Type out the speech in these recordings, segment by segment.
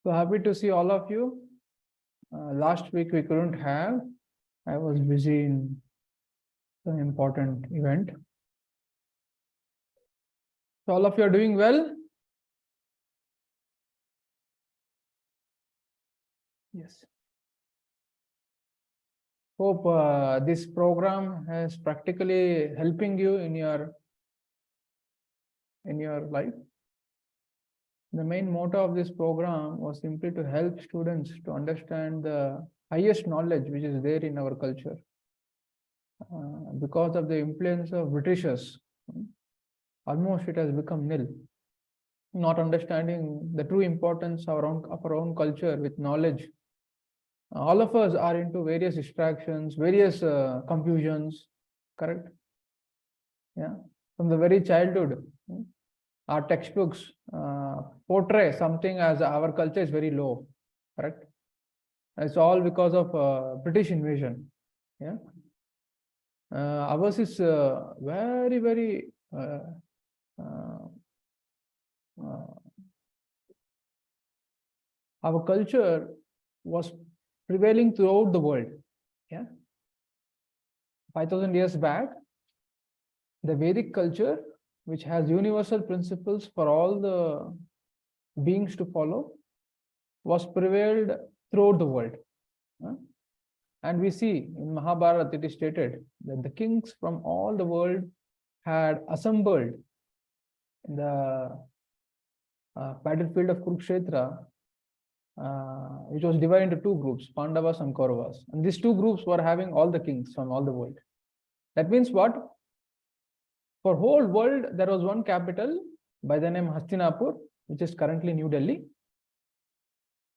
So happy to see all of you. Last week we couldn't have. I was busy in an important event. So all of you are doing well? Yes. Hope this program is practically helping you in your life. The main motto of this program was simply to help students to understand the highest knowledge which is there in our culture. Because of the influence of Britishers, almost it has become nil. Not understanding the true importance of our own culture with knowledge. All of us are into various distractions, various confusions, correct? Yeah, from the very childhood, our textbooks portray something as our culture is very low, correct? It's all because of British invasion. Yeah, ours is very, very our culture was prevailing throughout the world. Yeah, 5,000 years back, the Vedic culture, which has universal principles for all the beings to follow, was prevailed throughout the world. And we see in Mahabharata it is stated that the kings from all the world had assembled in the battlefield of Kurukshetra, which was divided into two groups, Pandavas and Kauravas. And these two groups were having all the kings from all the world. That means what? For whole world, there was one capital by the name Hastinapur, which is currently New Delhi.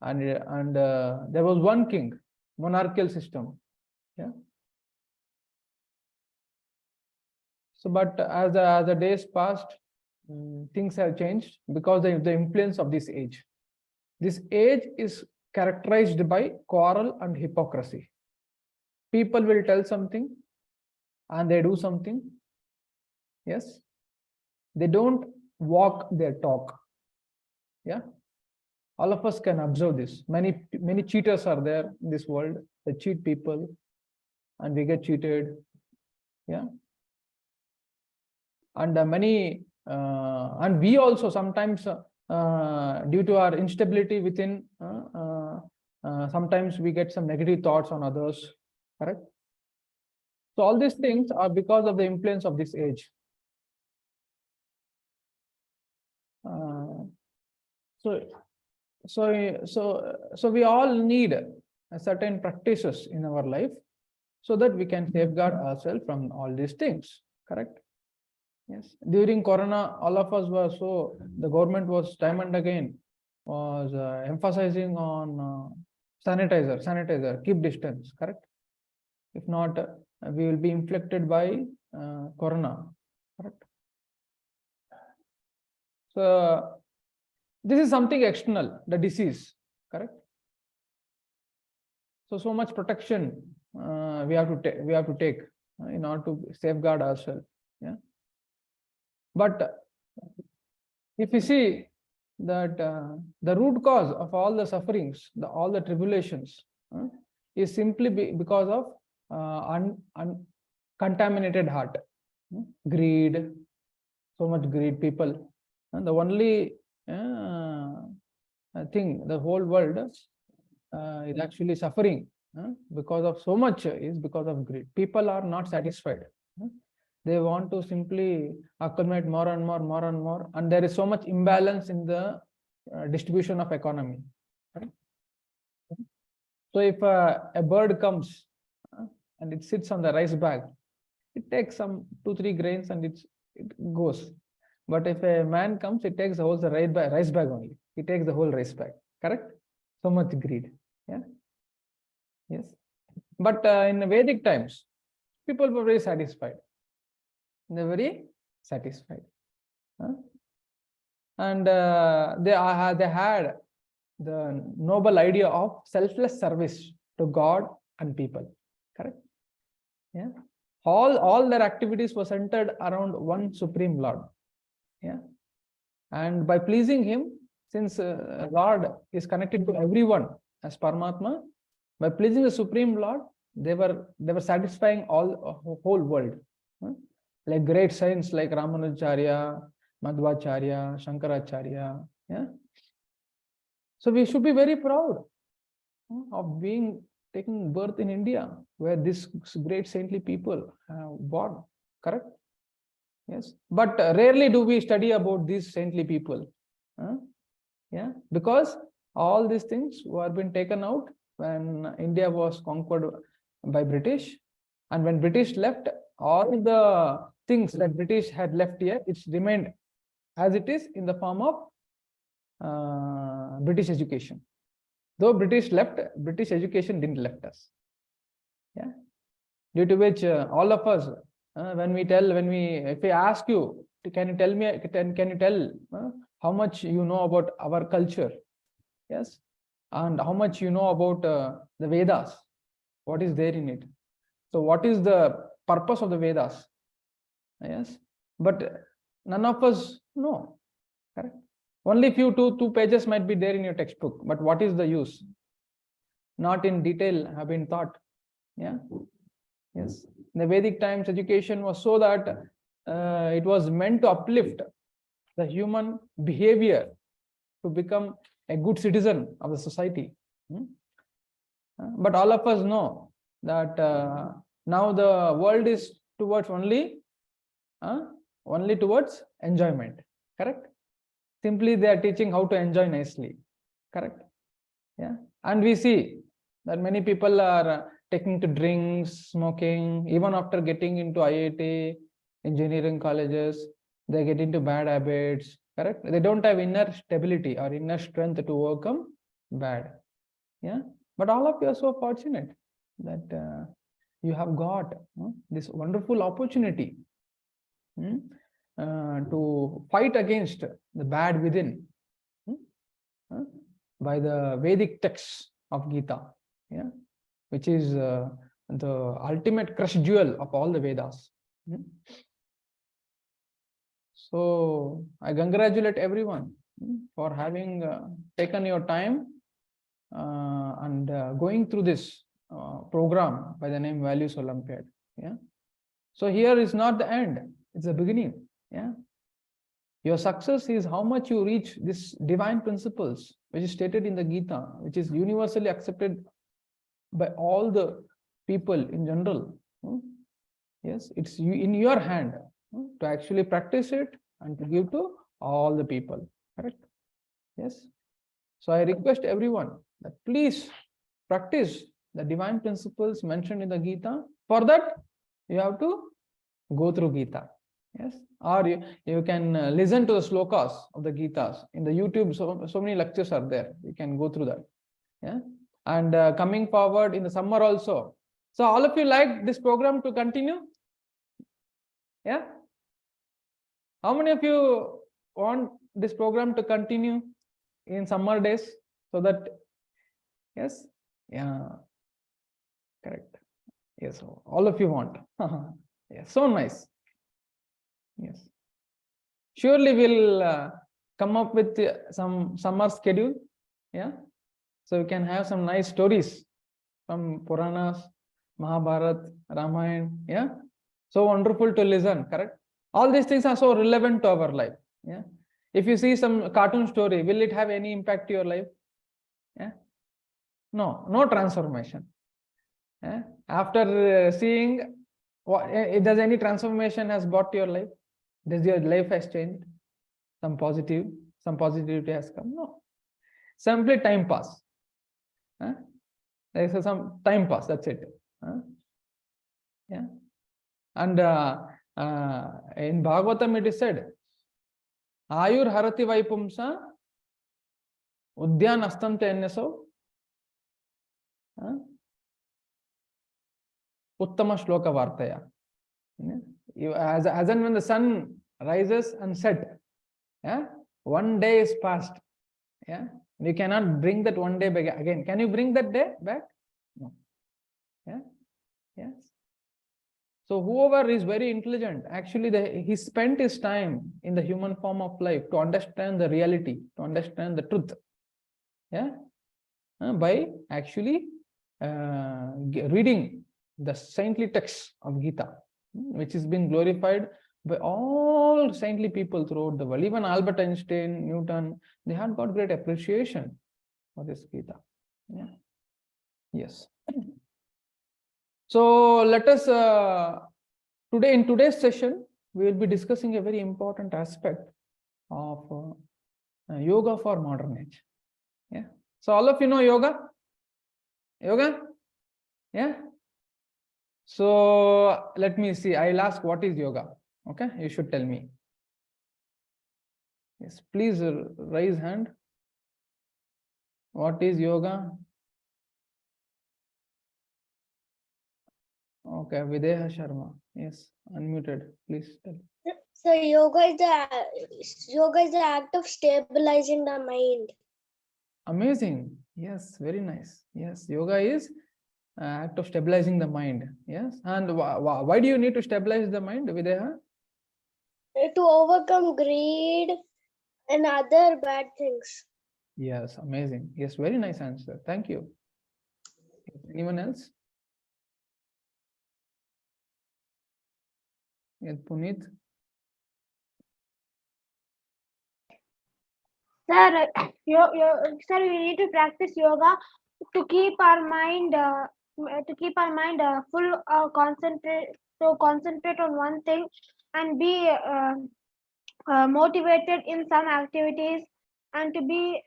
And there was one king, monarchical system. Yeah. So, but as the days passed, things have changed because of the influence of this age. This age is characterized by quarrel and hypocrisy. People will tell something and they do something. Yes. They don't walk their talk. Yeah. All of us can observe this. Many cheaters are there in this world. They cheat people and we get cheated. Yeah. And and we also sometimes, due to our instability within, sometimes we get some negative thoughts on others. Correct? So all these things are because of the influence of this age. So we all need certain practices in our life so that we can safeguard ourselves from all these things. Correct? Yes. During Corona, all of us were the government was time and again was emphasizing on sanitizer, keep distance. Correct? If not, we will be inflicted by Corona. Correct? So this is something external, the disease, correct? So much protection we have to take in order to safeguard ourselves. Yeah. But if you see that the root cause of all the sufferings, all the tribulations, is simply because of contaminated heart, greed, so much greed. People, and the only thing the whole world is actually suffering because of so much is because of greed. People are not satisfied. They want to simply accumulate more and more, and there is so much imbalance in the distribution of economy. Right? So if a bird comes and it sits on the rice bag, it takes some 2-3 grains and it goes. But if a man comes, it takes the whole rice bag only. He takes the whole rice bag. Correct? So much greed. Yeah. Yes. But in Vedic times, people were very satisfied. They're very satisfied. And they had the noble idea of selfless service to God and people. Correct? Yeah. All their activities were centered around one supreme Lord. Yeah. And by pleasing him, since Lord is connected to everyone as Paramatma, by pleasing the Supreme Lord, they were satisfying all whole world. Like great saints like Ramanujacharya, Madhvacharya, Shankaracharya. Yeah. So we should be very proud of taking birth in India, where this great saintly people have born. Correct? Yes. But rarely do we study about these saintly people. Yeah. Because all these things were been taken out when India was conquered by British. And when British left, all the things that British had left here, it's remained as it is in the form of British education. Though British left, British education didn't left us. Yeah. Due to which all of us, if we ask you, can you tell how much you know about our culture? Yes. And how much you know about the Vedas? What is there in it? So what is the purpose of the Vedas? Yes. But none of us know. Correct? Only few two pages might be there in your textbook, but what is the use? Not in detail have been taught. Yeah. Yes. In the Vedic times, education was so that it was meant to uplift the human behavior to become a good citizen of the society. But all of us know that now the world is towards only towards enjoyment. Correct? Simply they are teaching how to enjoy nicely. Correct? Yeah. And we see that many people are taking to drinks, smoking, even after getting into IIT, engineering colleges, they get into bad habits. Correct? They don't have inner stability or inner strength to overcome bad. Yeah. But all of you are so fortunate that you have got this wonderful opportunity to fight against the bad within by the Vedic texts of Gita, yeah, which is the ultimate crush jewel of all the Vedas. So I congratulate everyone for having taken your time and going through this program by the name Values Olympiad. Yeah. So here is not the end; it's the beginning. Yeah. Your success is how much you reach this divine principles, which is stated in the Gita, which is universally accepted by all the people in general. Yes, it's in your hand to actually practice it and to give to all the people. Correct? Yes. So I request everyone that please practice the divine principles mentioned in the Gita. For that, you have to go through Gita. Yes. Or you can listen to the slokas of the Gitas. In the YouTube, so many lectures are there. You can go through that. Yeah. And coming forward in the summer also. So all of you like this program to continue? Yeah. How many of you want this program to continue in summer days? So that, yes. Yeah. Correct. Yes. All of you want. Yes. So nice. Yes. Surely we'll come up with some summer schedule. Yeah. So we can have some nice stories from Puranas, Mahabharata, Ramayana. Yeah. So wonderful to listen. Correct. All these things are so relevant to our life. Yeah. If you see some cartoon story, will it have any impact to your life? Yeah. No. No transformation. Yeah. After seeing, does any transformation has brought to your life? Does your life has changed? Some positivity has come? No. Simply time pass. There is some time pass, that's it. Yeah. And in Bhagavatam it is said, Ayur harati vaipumsa udyan astam tenyaso uttama shloka vartaya. As and when the sun rises and set, yeah, one day is past. Yeah, you cannot bring that one day back again. Can you bring that day back? No. Yeah. Yes. So whoever is very intelligent, actually he spent his time in the human form of life to understand the reality, to understand the truth. Yeah, by actually reading the saintly texts of Gita, which has been glorified by all saintly people throughout the world. Even Albert Einstein, Newton, they had got great appreciation for this Gita. Yeah. Yes. So let us in today's session we will be discussing a very important aspect of yoga for modern age. Yeah. So all of you know yoga? Yoga? Yeah. So let me see. I'll ask, what is yoga? Okay, you should tell me. Yes, please raise hand. What is yoga? Okay, Videha Sharma. Yes, unmuted. Please tell. So yoga is the act of stabilizing the mind. Amazing. Yes, very nice. Yes, yoga is act of stabilizing the mind. Yes, and why do you need to stabilize the mind, Videha? To overcome greed and other bad things. Yes, amazing. Yes, very nice answer. Thank you. Anyone else? Yes, Puneet. Sir, sir, we need to practice yoga to keep our mind full, concentrate on one thing and be motivated in some activities and to be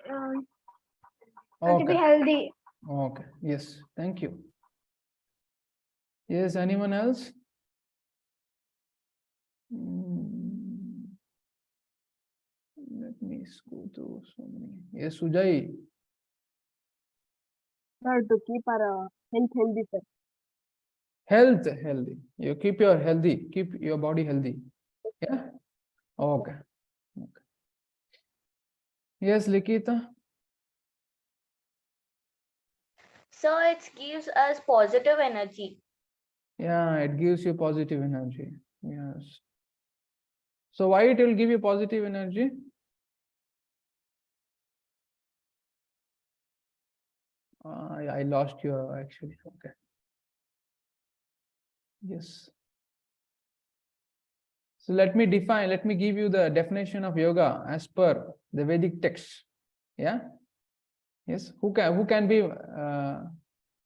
healthy. Okay. Yes. Thank you. Yes. Anyone else? Let me go through so many. Yes, Sujai. Sir, to keep our health healthy, sir. Health healthy. You keep your healthy. Keep your body healthy. Yeah. Okay. Okay. Yes, Likita. So it gives us positive energy. Yeah, it gives you positive energy. Yes. So why it will give you positive energy? I lost you actually. Okay. Yes. So let me give you the definition of yoga as per the Vedic text. Yeah. Yes. Who can be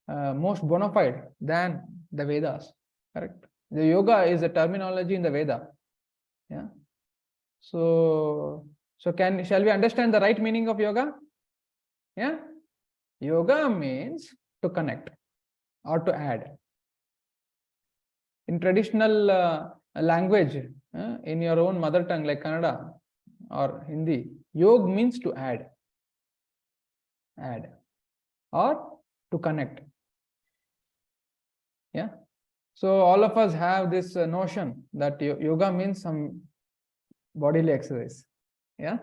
most bona fide than the Vedas? Correct. The yoga is a terminology in the Veda. Yeah. So shall we understand the right meaning of yoga? Yeah. Yoga means to connect or to add. In traditional language, in your own mother tongue like Kannada or Hindi, yoga means to add or to connect. Yeah. So all of us have this notion that yoga means some bodily exercise. Yeah.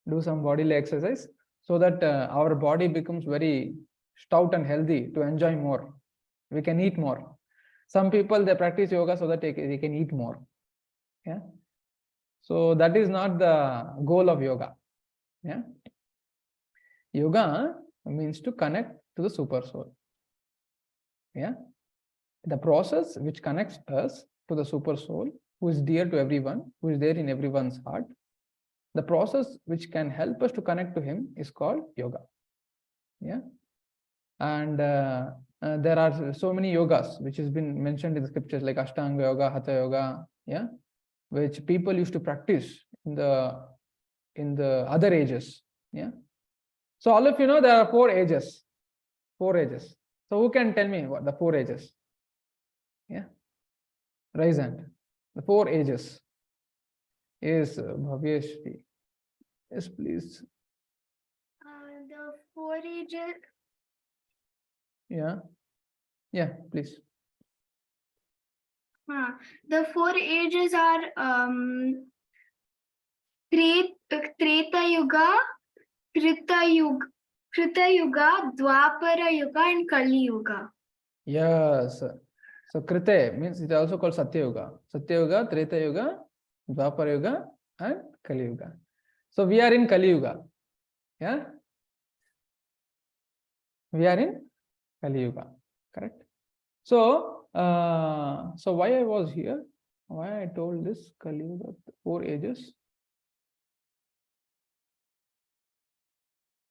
Do some bodily exercise so that our body becomes very stout and healthy to enjoy more. We can eat more. Some people, they practice yoga so that they can eat more. Yeah. So that is not the goal of yoga. Yeah. Yoga means to connect to the super soul. Yeah. The process which connects us to the super soul, who is dear to everyone, who is there in everyone's heart. The process which can help us to connect to him is called yoga. Yeah. And there are so many yogas which has been mentioned in the scriptures, like Ashtanga yoga, Hatha yoga, yeah, which people used to practice in the other ages. Yeah. So all of you know there are 4 ages. 4 ages. So who can tell me what the 4 ages? Yeah. Raise hand. The 4 ages is Bhavyeshri. Yes, please. The 4 ages. Yeah. Yeah, please. The 4 ages are Treta Yuga, Krita Yuga, Dwapara Yuga, and Kali Yuga. Yes. So Krite means it is also called Satya Yuga. Satya Yuga, Treta Yuga, Dwapara Yuga, and Kali Yuga. So we are in Kali Yuga. Yeah? We are in Kali Yuga. Correct? So, so why I was here? Why I told this Kali Yuga, 4 ages?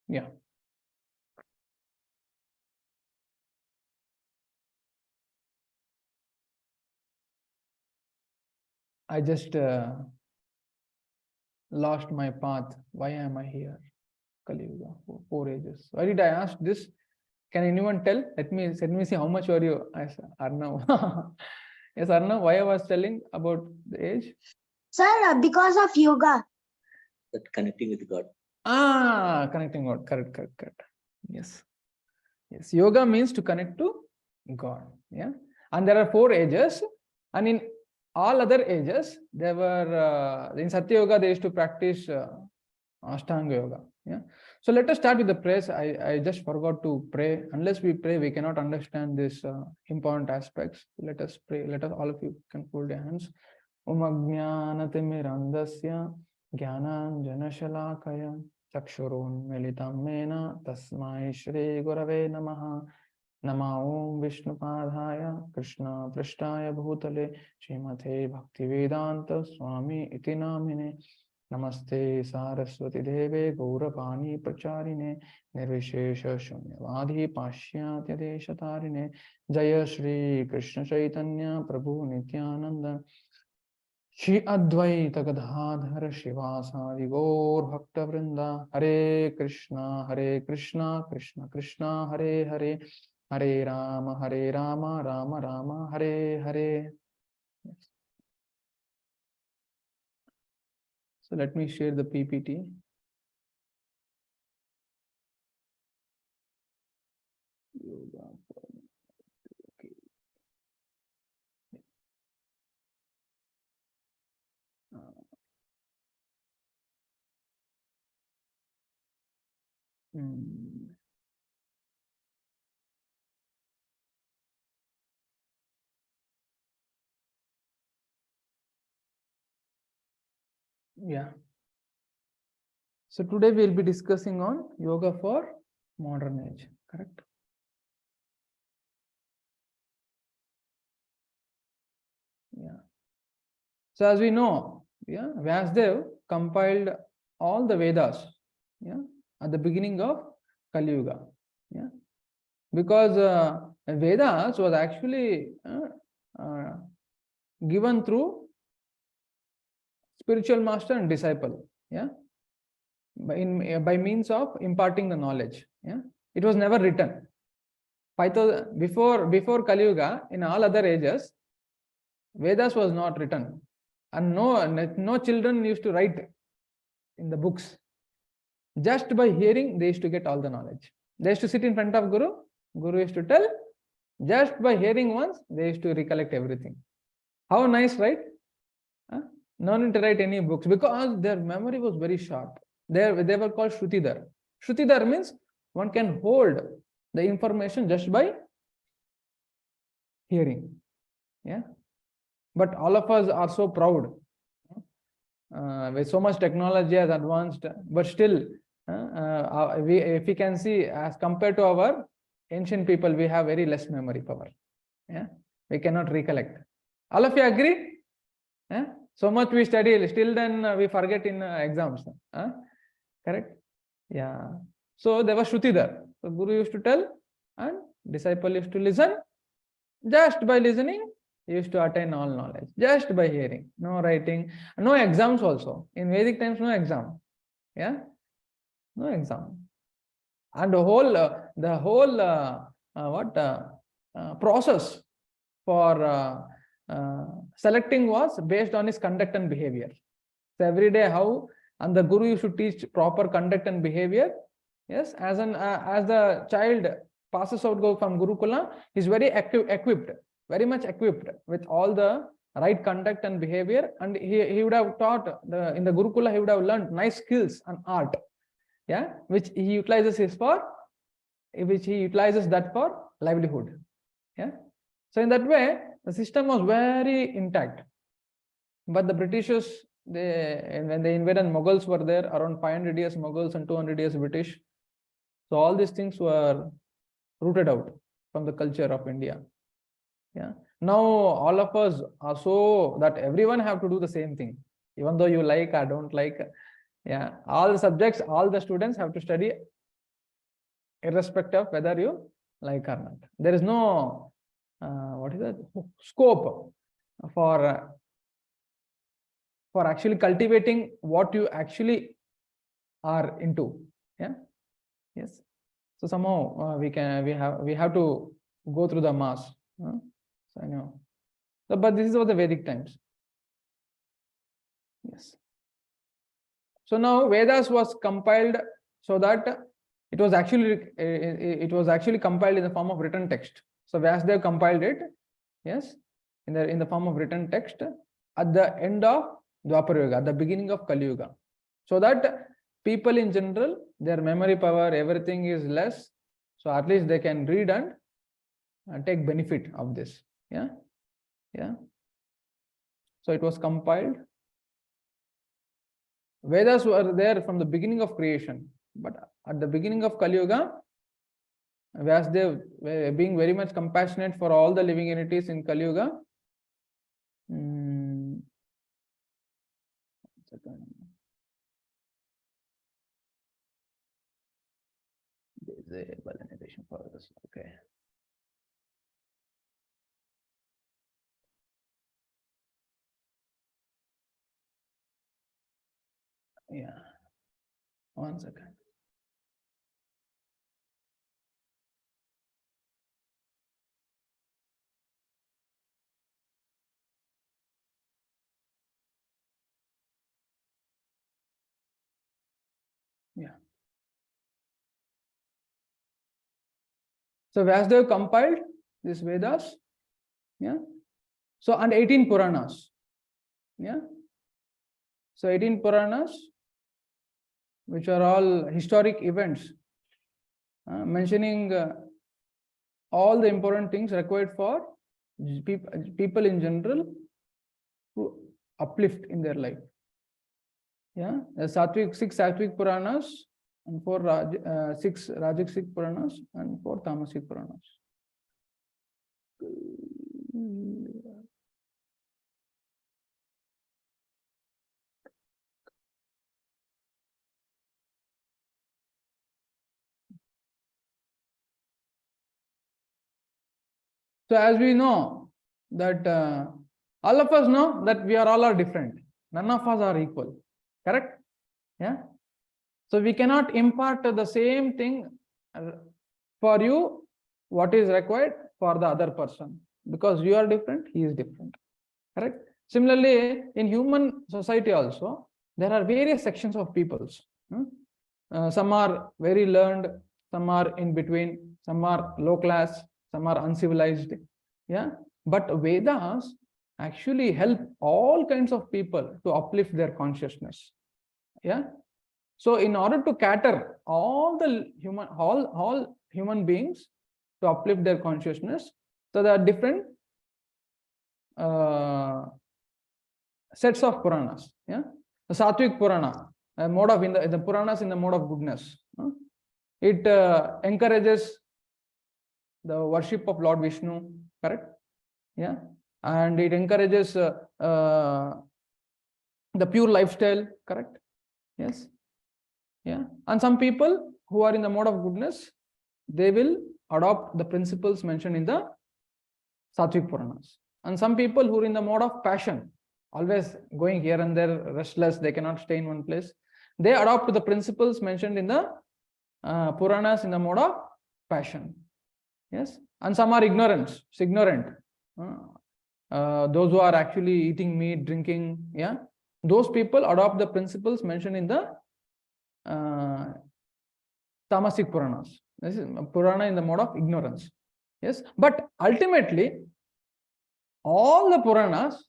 Yeah. I just lost my path. Why am I here? Kali Yuga, 4 ages. Why did I ask this? Can anyone tell? Let me see how much were you? I said, Arnav. Yes, Arnav, why I was telling about the age? Sir, because of yoga. That connecting with God. Connecting God. Correct. Yes. Yes. Yoga means to connect to God. Yeah. And there are 4 ages. And in all other ages, there were, in Satya Yoga, they used to practice Ashtanga Yoga. Yeah. So let us start with the prayers. I just forgot to pray. Unless we pray, we cannot understand these important aspects. Let us pray. Let us, all of you can hold your hands. Om Ajnanatimirandasya Jnananjana Shalakaya Chakshurun Militam Mena Tasmai Shri Gurave Namaha. Nama Om Vishnupadaya Krishna Prishtaya Bhutale Srimate Bhaktivedanta Swami Iti Namine. Namaste Saraswati Deve Gaurapani Pracharine Nirvishesha Shunyavadhi Pashyatya Deshatarine Jaya Shri Krishna Chaitanya Prabhu Nityananda Shri Advaita Gadadhara Shivasadi Gaur Bhakta Vrinda Hare Krishna Krishna Krishna Hare Hare Hare Rama Rama Rama Hare Hare. So let me share the PPT. Okay. Yeah. So today we'll be discussing on yoga for modern age, correct? Yeah. So as we know, yeah, Vyasdev compiled all the Vedas, yeah, at the beginning of Kali Yuga, yeah, because Vedas was actually given through spiritual master and disciple, yeah, by means of imparting the knowledge, yeah. It was never written. Before Kali Yuga, in all other ages, Vedas was not written, and no children used to write in the books. Just by hearing, they used to get all the knowledge. They used to sit in front of Guru. Guru used to tell. Just by hearing once, they used to recollect everything. How nice, right? No need to write any books because their memory was very sharp. They were called Shrutidhar. Shrutidhar means one can hold the information just by hearing. Yeah. But all of us are so proud. With so much technology has advanced, but still, if we can see, as compared to our ancient people, we have very less memory power. Yeah, we cannot recollect. All of you agree? Yeah? So much we study, still then we forget in exams. Correct? Yeah. So there was Shrutidhar. So Guru used to tell, and disciple used to listen. Just by listening, he used to attain all knowledge. Just by hearing, no writing, no exams also. In Vedic times, no exam. Yeah, no exam. And the whole process for selecting was based on his conduct and behavior. So every day, and the Guru used to teach proper conduct and behavior. Yes, as the child passes out from Gurukula, he's very equipped, very much equipped with all the right conduct and behavior, and he would have taught in the Gurukula, he would have learned nice skills and art, yeah, which he utilizes that for livelihood. Yeah. So in that way, the system was very intact. But the Britishers, when they invaded, Mughals were there, around 500 years Mughals and 200 years British. So all these things were rooted out from the culture of India. Yeah. Now all of us are so that everyone have to do the same thing, even though you like or don't like. Yeah. All the subjects, all the students have to study irrespective of whether you like or not. There is no what is that scope for actually cultivating what you actually are into. Yeah. Yes. So somehow we have to go through the mass. So I know. So, but this is what the Vedic times. Yes. So now Vedas was compiled so that it was actually compiled in the form of written text. So Vyasdev compiled it, yes, in the form of written text at the end of Dwapara Yuga, at the beginning of Kali Yuga, so that people in general, their memory power, everything is less, so at least they can read and take benefit of this. Yeah. So it was compiled. Vedas were there from the beginning of creation, but at the beginning of Kali Yuga, Vyasdev, being very much compassionate for all the living entities in Kali Yuga, disable animation for this. Okay. Yeah. 1 second. Yeah. So Vyasdev compiled this Vedas. Yeah. So and 18 Puranas. Yeah. So 18 Puranas, which are all historic events, mentioning all the important things required for people in general to uplift in their life. Yeah, six Sattvic Puranas and 6 Rajasic Puranas and 4 Tamasic Puranas. So as we know that all of us know that we are all are different. None of us are equal. Correct? Yeah. So we cannot impart the same thing for you what is required for the other person, because you are different, he is different. Correct? Similarly, in human society also, there are various sections of peoples. Some are very learned, some are in between, some are low class, some are uncivilized. Yeah. But Vedas actually help all kinds of people to uplift their consciousness. Yeah. So in order to cater all human beings to uplift their consciousness, so there are different sets of Puranas. Yeah. The Sattvic Purana, mode of the Puranas in the mode of goodness. It encourages the worship of Lord Vishnu. Correct? Yeah. And it encourages the pure lifestyle. Correct? Yes. Yeah. And some people who are in the mode of goodness, they will adopt the principles mentioned in the Sattvic Puranas. And some people who are in the mode of passion, always going here and there, restless, they cannot stay in one place, they adopt the principles mentioned in the Puranas in the mode of passion. Yes. And some are ignorant. Those who are actually eating meat, drinking, yeah, those people adopt the principles mentioned in the Tamasic Puranas. This is Purana in the mode of ignorance. Yes. But ultimately, all the Puranas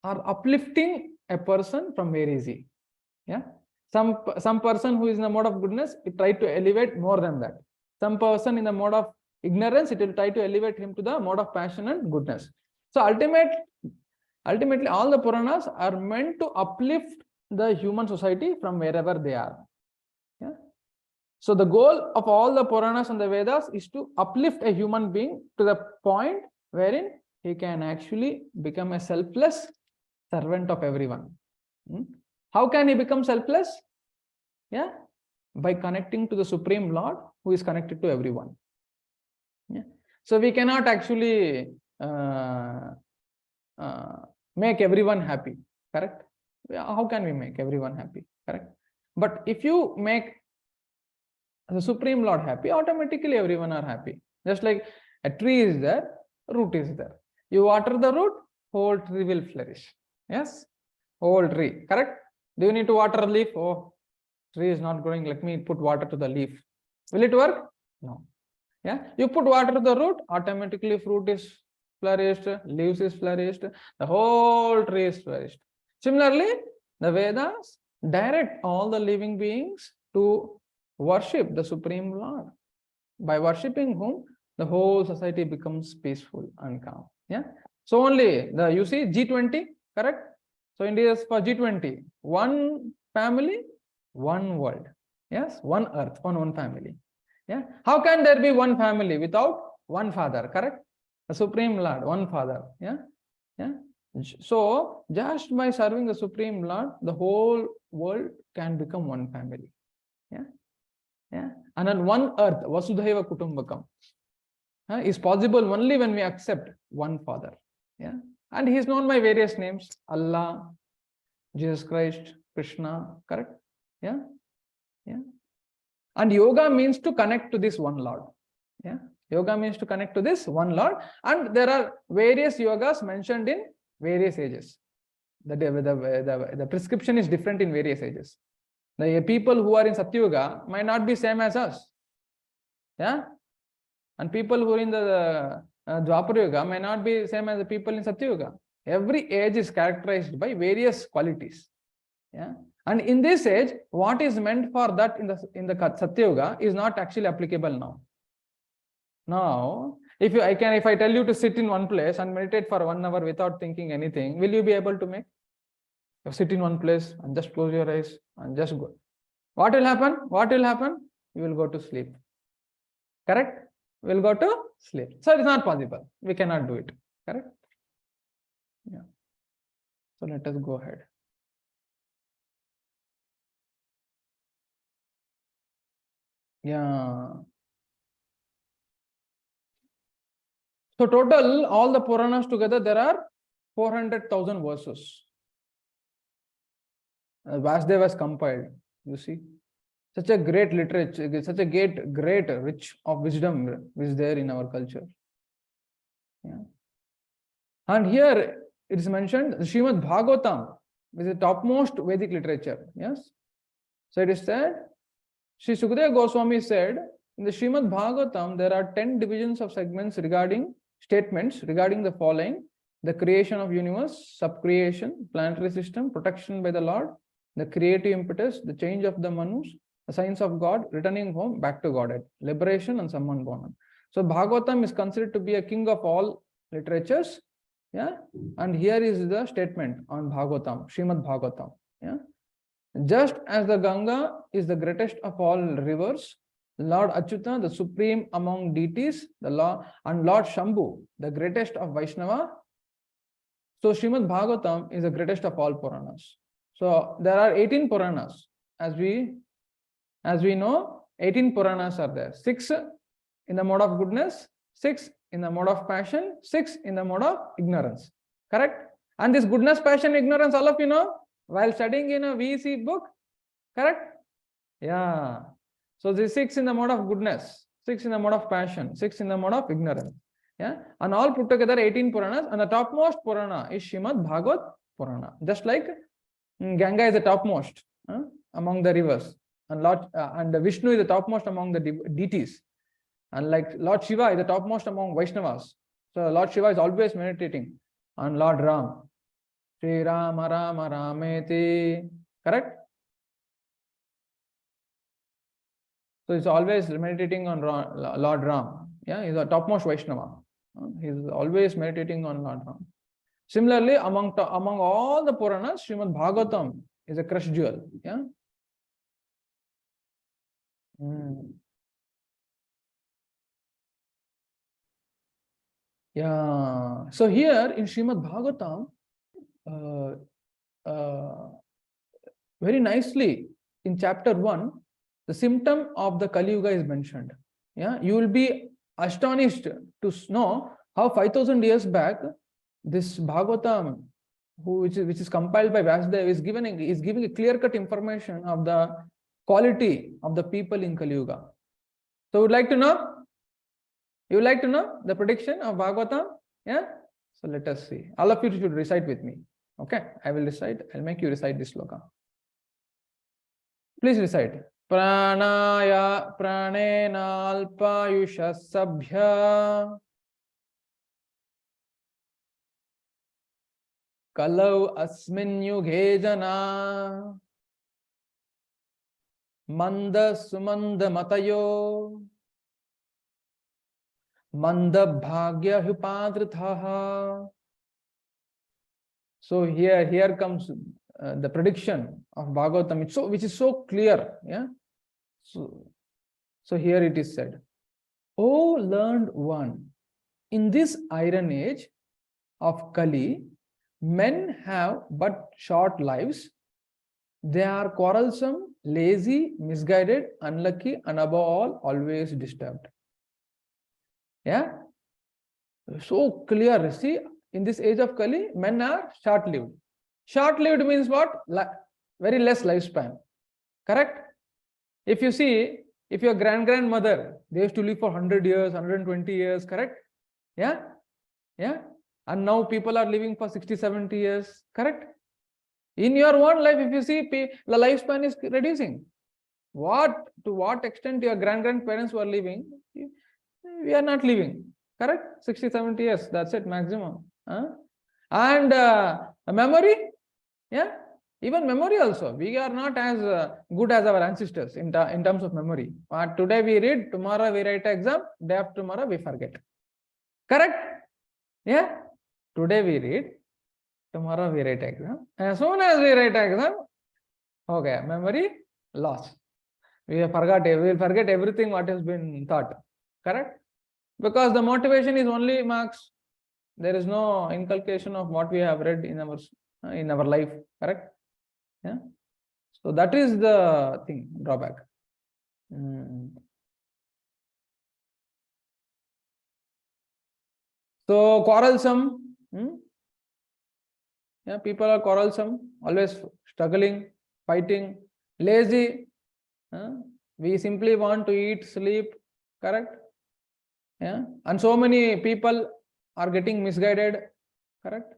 are uplifting a person from where is he. Yeah. Some person who is in the mode of goodness, it try to elevate more than that. Some person in the mode of ignorance, it will try to elevate him to the mode of passion and goodness. So ultimately, all the Puranas are meant to uplift the human society from wherever they are. Yeah. So the goal of all the Puranas and the Vedas is to uplift a human being to the point wherein he can actually become a selfless servant of everyone. How can he become selfless? Yeah, by connecting to the Supreme Lord who is connected to everyone. Yeah. So we cannot actually make everyone happy, correct? How can we make everyone happy, correct? But if you make the Supreme Lord happy, automatically everyone are happy. Just like a tree is there, root is there. You water the root, whole tree will flourish. Yes, whole tree, correct? Do you need to water a leaf? Oh, tree is not growing, let me put water to the leaf. Will it work? No. Yeah, you put water to the root, automatically fruit is flourished, leaves is flourished, the whole tree is flourished. Similarly, the Vedas direct all the living beings to worship the Supreme Lord. By worshipping whom, the whole society becomes peaceful and calm. Yeah. So only you see G20, correct? So India is for G20, one family, one world. Yes, one earth, one family. Yeah. How can there be one family without one father? Correct? The Supreme Lord, one father. Yeah. Yeah. So just by serving the Supreme Lord, the whole world can become one family. Yeah. Yeah. And on one earth, Vasudhaiva Kutumbakam, is possible only when we accept one father. Yeah. And he is known by various names: Allah, Jesus Christ, Krishna. Correct? Yeah. Yeah. And yoga means to connect to this one Lord. Yeah. Yoga means to connect to this one Lord. And there are various yogas mentioned in various ages. The prescription is different in various ages. The people who are in Satyuga might not be same as us. Yeah. And people who are in the Dwapara Yuga may not be same as the people in Satyuga. Every age is characterized by various qualities. Yeah. And in this age, what is meant for that in the Satyuga is not actually applicable now. Now, if I tell you to sit in one place and meditate for 1 hour without thinking anything, will you be able to make? You sit in one place and just close your eyes and just go. What will happen? What will happen? You will go to sleep. Correct? We'll go to sleep. So it's not possible. We cannot do it. Correct? Yeah. So let us go ahead. Yeah. So total, all the Puranas together, there are 400,000 verses. Vasudeva was compiled. You see, such a great literature, such a great rich of wisdom is there in our culture. Yeah. And here it is mentioned Srimad Bhagavatam is the topmost Vedic literature. Yes. So it is said, Sri Sukadeva Goswami said, in the Srimad Bhagavatam, there are 10 divisions of statements regarding the following: the creation of universe, sub-creation, planetary system, protection by the Lord, the creative impetus, the change of the Manus, the science of God, returning home back to Godhead, liberation and summon born. So Bhagavatam is considered to be a king of all literatures. Yeah. And here is the statement on Bhagavatam, Srimad Bhagavatam. Yeah. Just as the Ganga is the greatest of all rivers, Lord Achyuta, the supreme among deities, and Lord Shambhu, the greatest of Vaishnava. So Srimad Bhagavatam is the greatest of all Puranas. So there are 18 Puranas. As we know, 18 Puranas are there. 6 in the mode of goodness, 6 in the mode of passion, 6 in the mode of ignorance. Correct? And this goodness, passion, ignorance, all of you know, while studying in a VC book. Correct? Yeah. So this 6 in the mode of goodness, 6 in the mode of passion, 6 in the mode of ignorance. Yeah. And all put together 18 Puranas, and the topmost Purana is Srimad Bhagavat Purana. Just like Ganga is the topmost among the rivers, and Vishnu is the topmost among the deities. And like Lord Shiva is the topmost among Vaishnavas. So Lord Shiva is always meditating on Lord Ram. Sri Rama Rama Rameti. Correct? So he's always meditating on Lord Ram. Yeah, he's the topmost Vaishnava. He's always meditating on Lord Ram. Similarly, among all the Puranas, Srimad Bhagavatam is a crush jewel. Yeah. Yeah. So here in Srimad Bhagavatam, very nicely in chapter 1, the symptom of the Kali Yuga is mentioned. Yeah, you will be astonished to know how 5,000 years back this Bhagavatam, which is compiled by Vasudev, is giving a clear-cut information of the quality of the people in Kali Yuga. So, would like to know? You would like to know the prediction of Bhagavatam? Yeah. So let us see. All of you should recite with me. Okay, I will recite. I'll make you recite this sloka. Please recite. Pranaya pranena alpayusha sabhya kalau asmin yughe jana manda sumanda matayo manda bhagya hupadrithaha. So here comes the prediction of Bhagavatam, which is so clear. Yeah. So here it is said, O learned one, in this iron age of Kali, men have but short lives. They are quarrelsome, lazy, misguided, unlucky, and above all, always disturbed. Yeah. So clear. See, in this age of Kali, men are short-lived. Short-lived means what? Very less lifespan. Correct? If you see, if your grandmother, they used to live for 100 years, 120 years, correct? Yeah? Yeah? And now people are living for 60, 70 years, correct? In your own life, if you see, the lifespan is reducing. To what extent your grandparents were living, we are not living. Correct? 60, 70 years, that's it, maximum. And memory, yeah, even memory also. We are not as good as our ancestors in terms of memory. Today we read, tomorrow we write exam, day after tomorrow we forget. Correct? Yeah? Today we read, tomorrow we write exam. As soon as we write exam, okay, memory loss. We will forget everything what has been taught. Correct? Because the motivation is only marks. There is no inculcation of what we have read in our life. Correct? Yeah. So that is the thing, drawback. So quarrelsome. Yeah, people are quarrelsome, always struggling, fighting, lazy. We simply want to eat, sleep. Correct? Yeah. And so many people are getting misguided. Correct?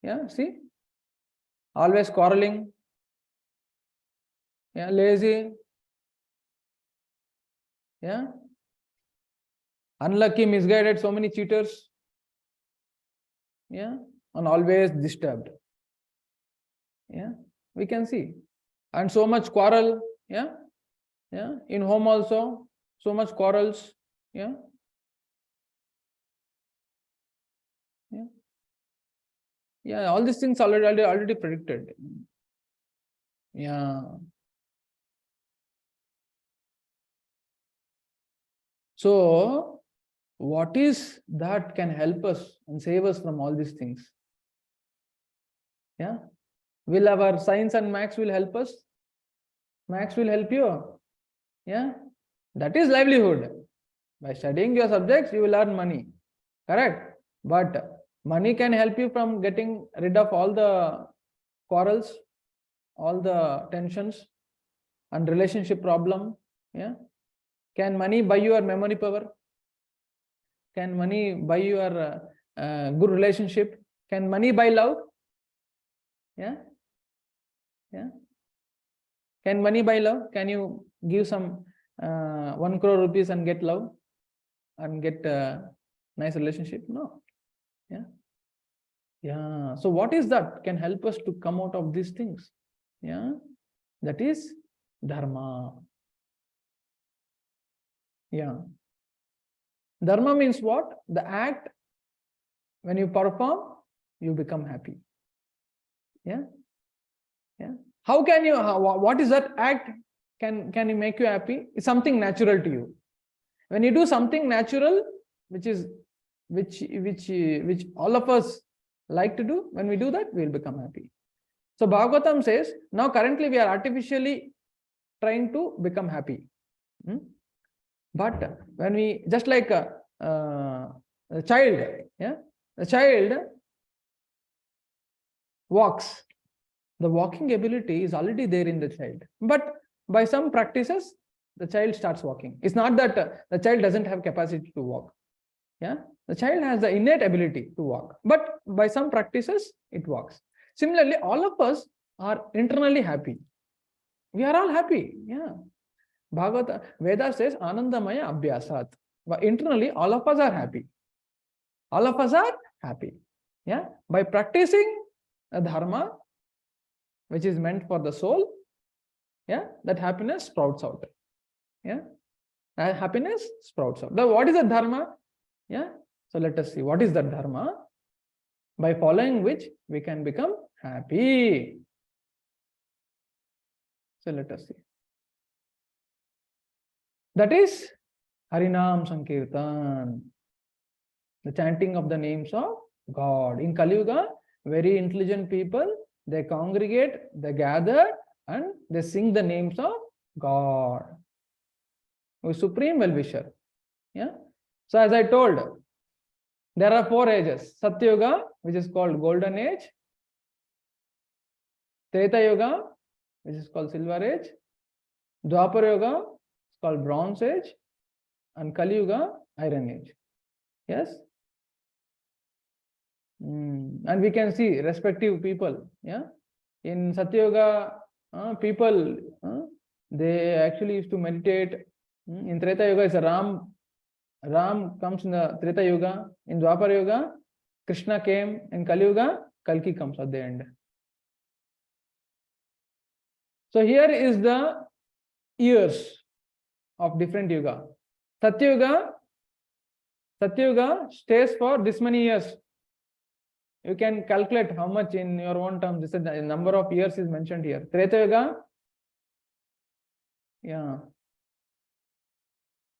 Yeah. See? Always quarreling. Yeah. Lazy. Yeah. Unlucky, misguided, so many cheaters. Yeah. And always disturbed. Yeah. We can see. And so much quarrel. Yeah. Yeah. In home also, so much quarrels. Yeah. Yeah. Yeah. All these things already predicted. Yeah. So, what is that can help us and save us from all these things? Yeah. Will our science and maths will help us? Maths will help you. Yeah. That is livelihood. By studying your subjects, you will earn money. Correct? But money can help you from getting rid of all the quarrels, all the tensions and relationship problem. Yeah. Can money buy your memory power? Can money buy your good relationship? Can money buy love? Yeah. Yeah. Can money buy love? Can you give some 1 crore rupees and get love and get a nice relationship? No. Yeah. Yeah. So what is that can help us to come out of these things? Yeah. That is dharma. Yeah. Dharma means what? The act When you perform, you become happy. Yeah. Yeah. How can you, what is that act can you make you happy? It's something natural to you. When you do something natural, which all of us like to do, when we do that, we will become happy. So Bhagavatam says, now currently we are artificially trying to become happy. But when we, just like a child, yeah, the child walks. The walking ability is already there in the child. But by some practices, the child starts walking. It's not that the child doesn't have capacity to walk. Yeah, the child has the innate ability to walk. But by some practices, it walks. Similarly, all of us are internally happy. We are all happy. Yeah. Bhagavata, Veda says, Anandamaya Abhyasat. But internally, all of us are happy. All of us are happy. Yeah. By practicing a dharma, which is meant for the soul, yeah, that happiness sprouts out. Yeah. Happiness sprouts out. Now, what is the dharma? Yeah. So let us see. What is that dharma? By following which we can become happy. So let us see. That is Harinam Sankirtan, the chanting of the names of God. In Kali Yuga, very intelligent people, they congregate, they gather, and they sing the names of God, who is Supreme Well-Wisher. Yeah. So as I told, there are 4 ages. Satya Yuga, which is called Golden Age. Treta Yuga, which is called Silver Age. Dwapara Yuga is called Bronze Age. And Kali Yuga, Iron Age. Yes. And we can see respective people. Yeah. In Satya Yuga, people, they actually used to meditate. In Treta Yuga, it's a Ram comes in the Treta Yuga. In Dwapara Yuga, Krishna came. In Kali Yuga, Kalki comes at the end. So here is the years of different yuga. Satya Yuga stays for this many years. You can calculate how much in your own terms. This is the number of years is mentioned here. Treta Yuga, yeah.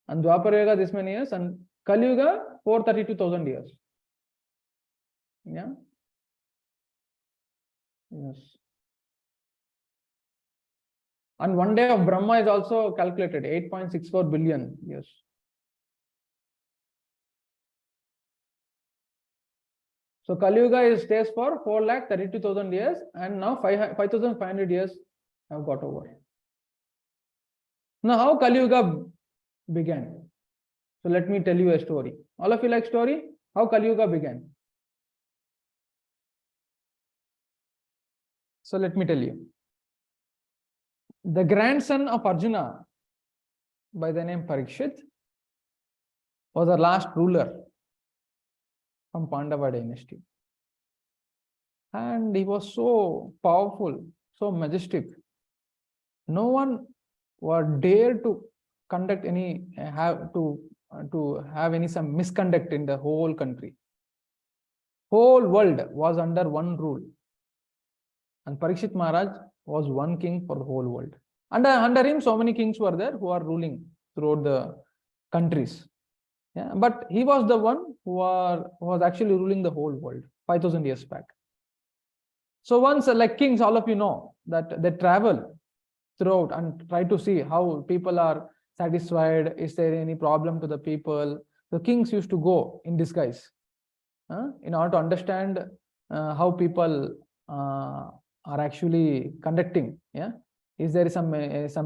And Dwapara Yuga, this many years. And Kali Yuga, 432,000 years. Yeah. Yes. And one day of Brahma is also calculated, 8.64 billion years. So Kali Yuga stays for 432,000 years, and now 5,500 years have got over. Now, how Kali Yuga began? So let me tell you a story. All of you like story? How Kali Yuga began? So let me tell you. The grandson of Arjuna, by the name Parikshit, was the last ruler from Pandava dynasty. And he was so powerful, so majestic. No one would dare to conduct any, have any some misconduct in the whole country. Whole world was under one rule. And Parikshit Maharaj was one king for the whole world. Under him, so many kings were there who are ruling throughout the countries. Yeah, but he was the one who was actually ruling the whole world 5,000 years back. So once, like kings, all of you know that they travel throughout and try to see how people are satisfied. Is there any problem to the people? The kings used to go in disguise in order to understand how people are actually conducting. Yeah, is there some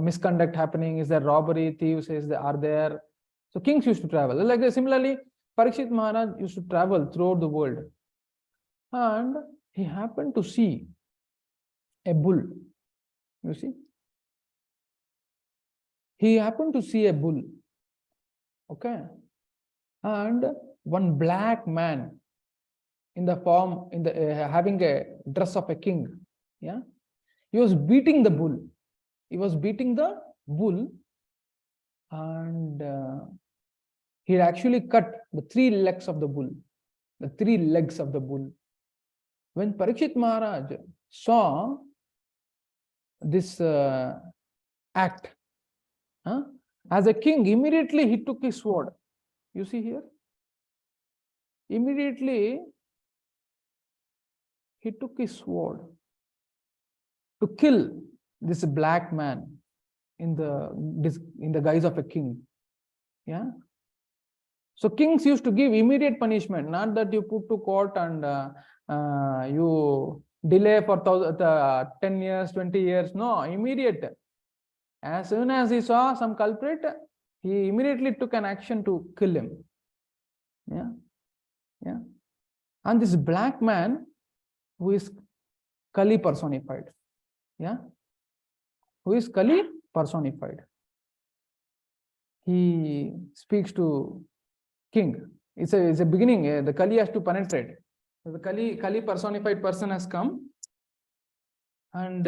misconduct happening? Is there robbery, thieves? Are there? So kings used to travel. Like similarly, Parikshit Maharaj used to travel throughout the world, and he happened to see a bull. You see, he happened to see a bull. Okay, and one black man in the form having a dress of a king. Yeah, he was beating the bull. He was beating the bull, and he had actually cut the 3 legs of the bull. the 3 legs of the bull. When Parikshit Maharaj saw this act, as a king, immediately he took his sword. You see here? Immediately he took his sword to kill this black man in the guise of a king. Yeah. So kings used to give immediate punishment, not that you put to court and you delay for 10 years, 20 years. No, immediate. As soon as he saw some culprit, he immediately took an action to kill him. Yeah. Yeah. And this black man, who is Kali personified. Yeah. Who is Kali personified. He speaks to king. It's a beginning. The Kali has to penetrate. So the Kali personified person has come, and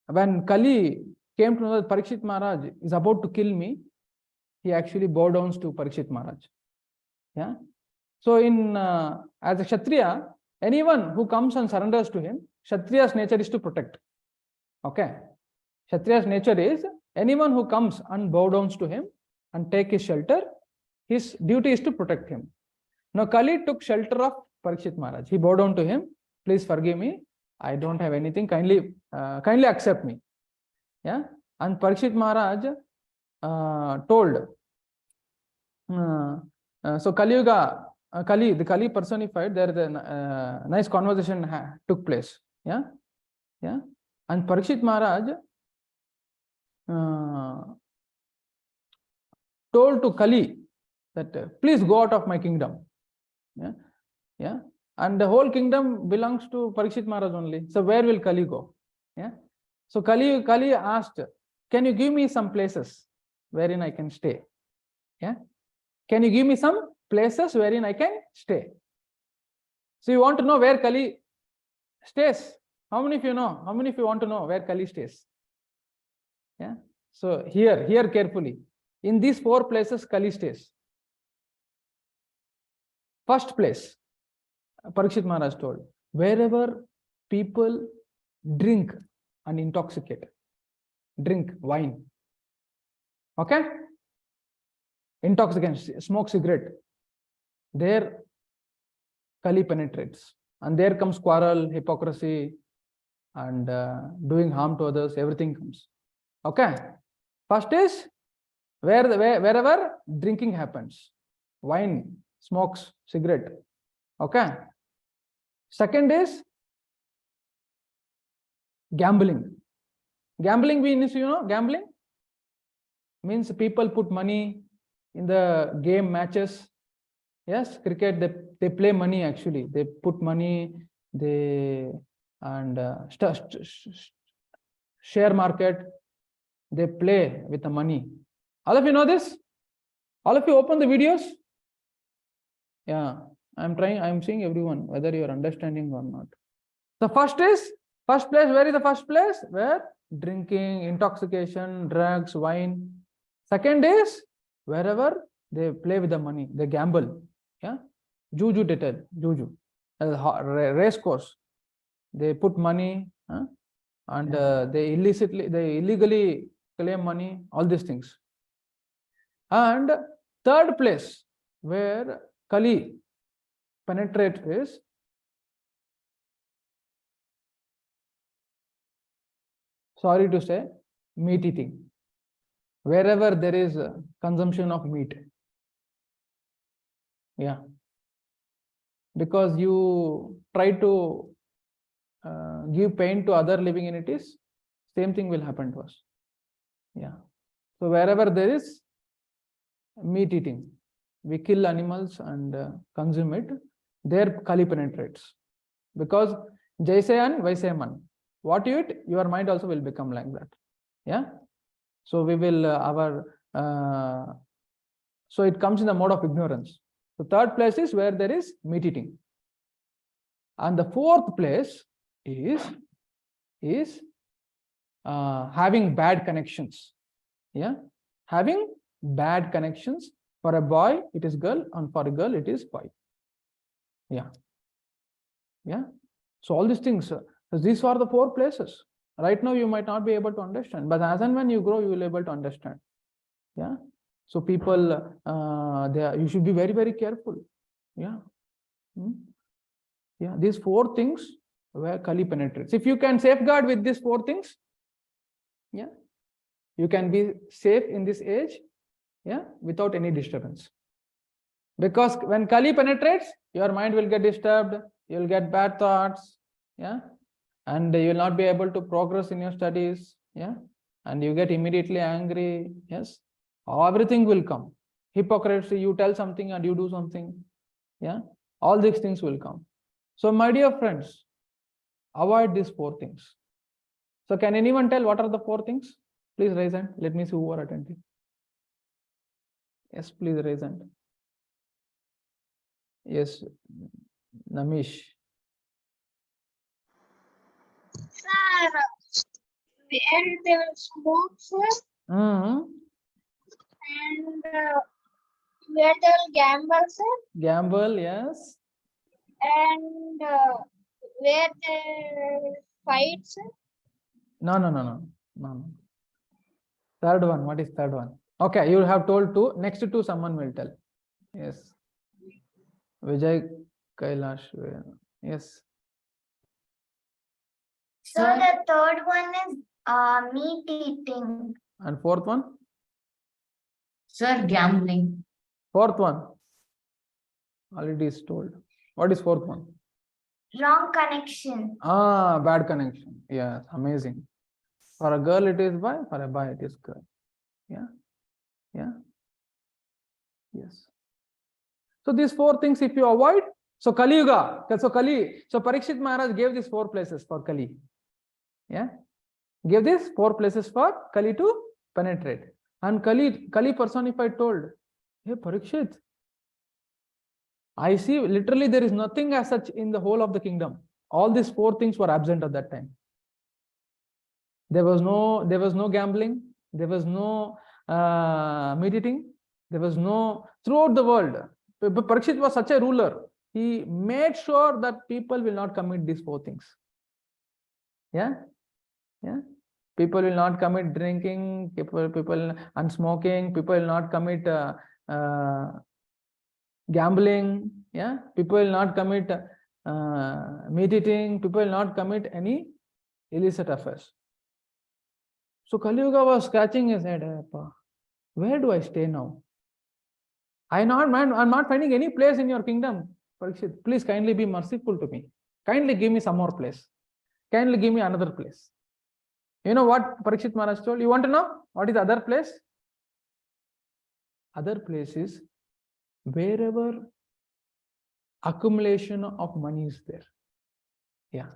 when Kali came to know that Parikshit Maharaj is about to kill me, he actually bowed down to Parikshit Maharaj. Yeah. So as a Kshatriya, anyone who comes and surrenders to him, Kshatriya's nature is to protect. Okay. Kshatriya's nature is anyone who comes and bow down to him and take his shelter, his duty is to protect him. Now Kali took shelter of Parikshit Maharaj. He bowed down to him. Please forgive me. I don't have anything. Kindly accept me. Yeah. And Parikshit Maharaj told. So the Kali personified. There the nice conversation took place. Yeah. Yeah. And Parikshit Maharaj told to Kali that please go out of my kingdom. Yeah. Yeah. And the whole kingdom belongs to Parikshit Maharaj only. So where will Kali go? Yeah. So Kali asked, can you give me some places wherein I can stay? Yeah. Can you give me some places wherein I can stay? So you want to know where Kali stays? How many of you know? How many of you want to know where Kali stays? Yeah. So here carefully. In these 4 places, Kali stays. First place, Parikshit Maharaj told, wherever people drink and intoxicate, drink wine. Okay? Intoxicants, smoke cigarette. There Kali penetrates. And there comes quarrel, hypocrisy, and doing harm to others, everything comes. Okay? First is wherever drinking happens. Wine, smokes, cigarette. Okay? Second is gambling. Gambling means, gambling means people put money in the game matches. Yes, cricket, they play money actually. They put money, share market, they play with the money. All of you know this? All of you open the videos? Yeah, I'm seeing everyone, whether you are understanding or not. The first place, where is the first place? Where drinking, intoxication, drugs, wine. Second is wherever they play with the money, they gamble. Yeah, juju detail, juju, race course. They put money and they illegally claim money. All these things. And third place where Kali penetrates is sorry to say, meat eating. Wherever there is consumption of meat. Yeah. Because you try to give pain to other living entities, same thing will happen to us. Yeah. So wherever there is meat eating, we kill animals and consume it, there Kali penetrates. Because Jaise and Vaise Man. What you eat, your mind also will become like that. Yeah. So we will so it comes in the mode of ignorance. The third place is where there is meat eating. And the fourth place is having bad connections. Yeah. Having bad connections. For a boy, it is girl, and for a girl, it is boy. Yeah. Yeah. So all these things, these are the 4 places. Right now, you might not be able to understand, but as and when you grow, you will be able to understand. Yeah. So people, you should be very, very careful. Yeah. Yeah. These 4 things where Kali penetrates. If you can safeguard with these 4 things, yeah, you can be safe in this age, yeah, without any disturbance. Because when Kali penetrates, your mind will get disturbed, you'll get bad thoughts, yeah, and you'll not be able to progress in your studies, yeah, and you get immediately angry, yes, everything will come. Hypocrisy, you tell something and you do something, yeah, all these things will come. So my dear friends, avoid these 4 things. So can anyone tell what are the 4 things? Please raise hand. Let me see who are attentive. Yes, please raise hand. Yes, Namish. Sir, where they will smoke, sir, Mm-hmm. and where they will gamble, sir, Gamble, yes. and where they will fight, sir. No. Third one, what is third one? Okay, you have told 2. Next 2, someone will tell. Yes. Vijay Kailash. Yes. So the third one is meat eating. And 4th one? Sir, gambling. 4th one? Already is told. What is 4th one? Wrong connection. Bad connection. Yes, amazing. For a girl, it is boy. For a boy, it is girl. Yeah. Yeah. Yes. So these 4 things, if you avoid, so Kali Yuga, so Parikshit Maharaj gave these 4 places for Kali. Yeah. Gave these 4 places for Kali to penetrate. And Kali personified told, hey Parikshit, I see literally there is nothing as such in the whole of the kingdom. All these 4 things were absent at that time. There was no gambling, there was no meat eating, there was no, throughout the world. Parikshit was such a ruler. He made sure that people will not commit these 4 things. Yeah. Yeah. People will not commit drinking, people and smoking, people will not commit gambling, yeah, people will not commit meat eating, people will not commit any illicit affairs. So Kali Yuga was scratching his head, where do I stay now? I'm not finding any place in your kingdom. Parikshit, please kindly be merciful to me. Kindly give me some more place. Kindly give me another place. You know what Parikshit Maharaj told? You want to know what is the other place? Other place is wherever accumulation of money is there. Yeah.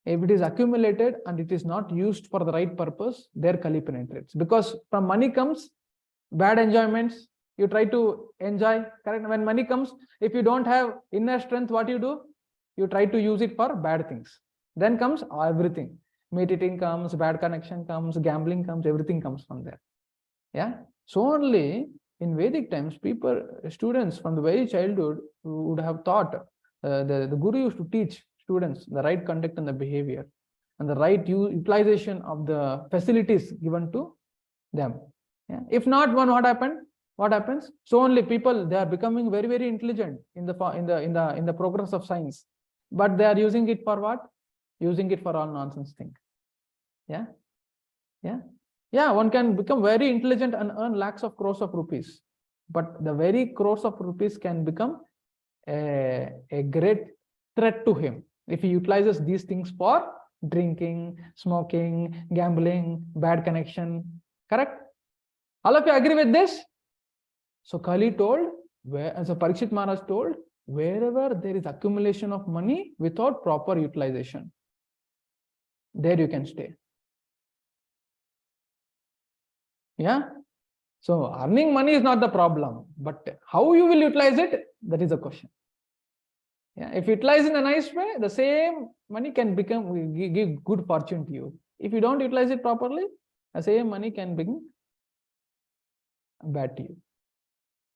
If it is accumulated and it is not used for the right purpose, there Kali penetrates. Because from money comes bad enjoyments. You try to enjoy, correct? When money comes, if you don't have inner strength, what you do? You try to use it for bad things. Then comes everything. Meat eating comes, bad connection comes, gambling comes, everything comes from there. Yeah. So only in Vedic times, students from the very childhood would have taught, the Guru used to teach students the right conduct and the behavior and the right utilization of the facilities given to them. Yeah. If not, what happened? What happens? So only people, they are becoming very, very intelligent in the progress of science, but they are using it for what? Using it for all nonsense thing. Yeah. Yeah. Yeah, one can become very intelligent and earn lakhs of crores of rupees, but the very crores of rupees can become a great threat to him if he utilizes these things for drinking, smoking, gambling, bad connection. Correct? All of you agree with this? So Kali told, so Parikshit Maharaj told, wherever there is accumulation of money without proper utilization, there you can stay. Yeah. So earning money is not the problem, but how you will utilize it, that is the question. Yeah. If you utilize in a nice way, the same money can give good fortune to you. If you don't utilize it properly, the same money can bring bad to you.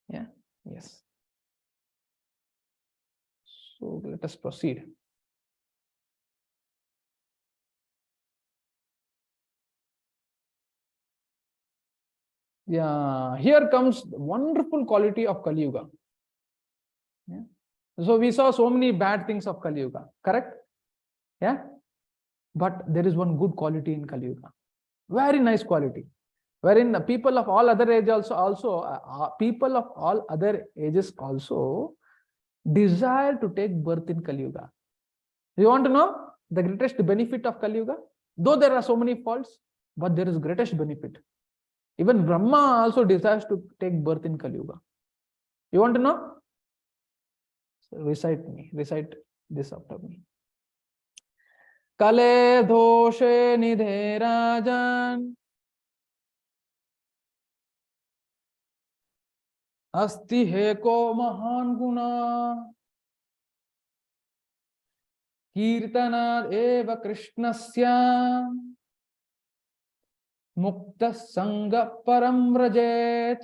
Yeah, yes. So let us proceed. Yeah, here comes the wonderful quality of Kali Yuga. Yeah. So we saw so many bad things of Kali Yuga, correct? Yeah. But there is one good quality in Kali Yuga. Very nice quality. Wherein the people of all other ages people of all other ages also desire to take birth in Kali Yuga. You want to know the greatest benefit of Kali Yuga? Though there are so many faults, but there is greatest benefit. Even Brahma also desires to take birth in Kali Yuga. You want to know? So recite this after me. Kale doshe nidhe rajan asti heko mahan guna kirtanad eva krishnasya mukta sanga param vrajet.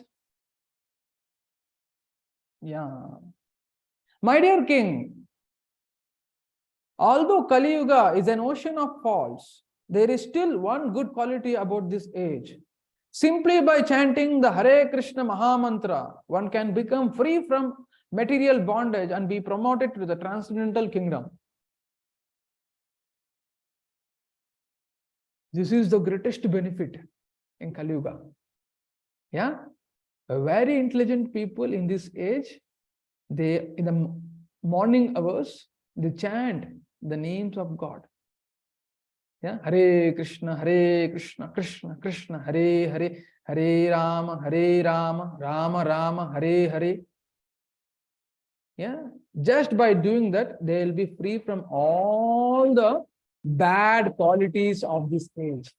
Yeah. My dear king, although Kali Yuga is an ocean of faults, there is still one good quality about this age. Simply by chanting the Hare Krishna Mahamantra, one can become free from material bondage and be promoted to the transcendental kingdom. This is the greatest benefit in Kali Yuga. Yeah, very intelligent people in this age, they in the morning hours they chant the names of God. Yeah, Hare Krishna, Krishna Krishna, Hare Hare, Hare Rama, Rama Rama, Hare Hare. Yeah, just by doing that, they will be free from all the bad qualities of this age.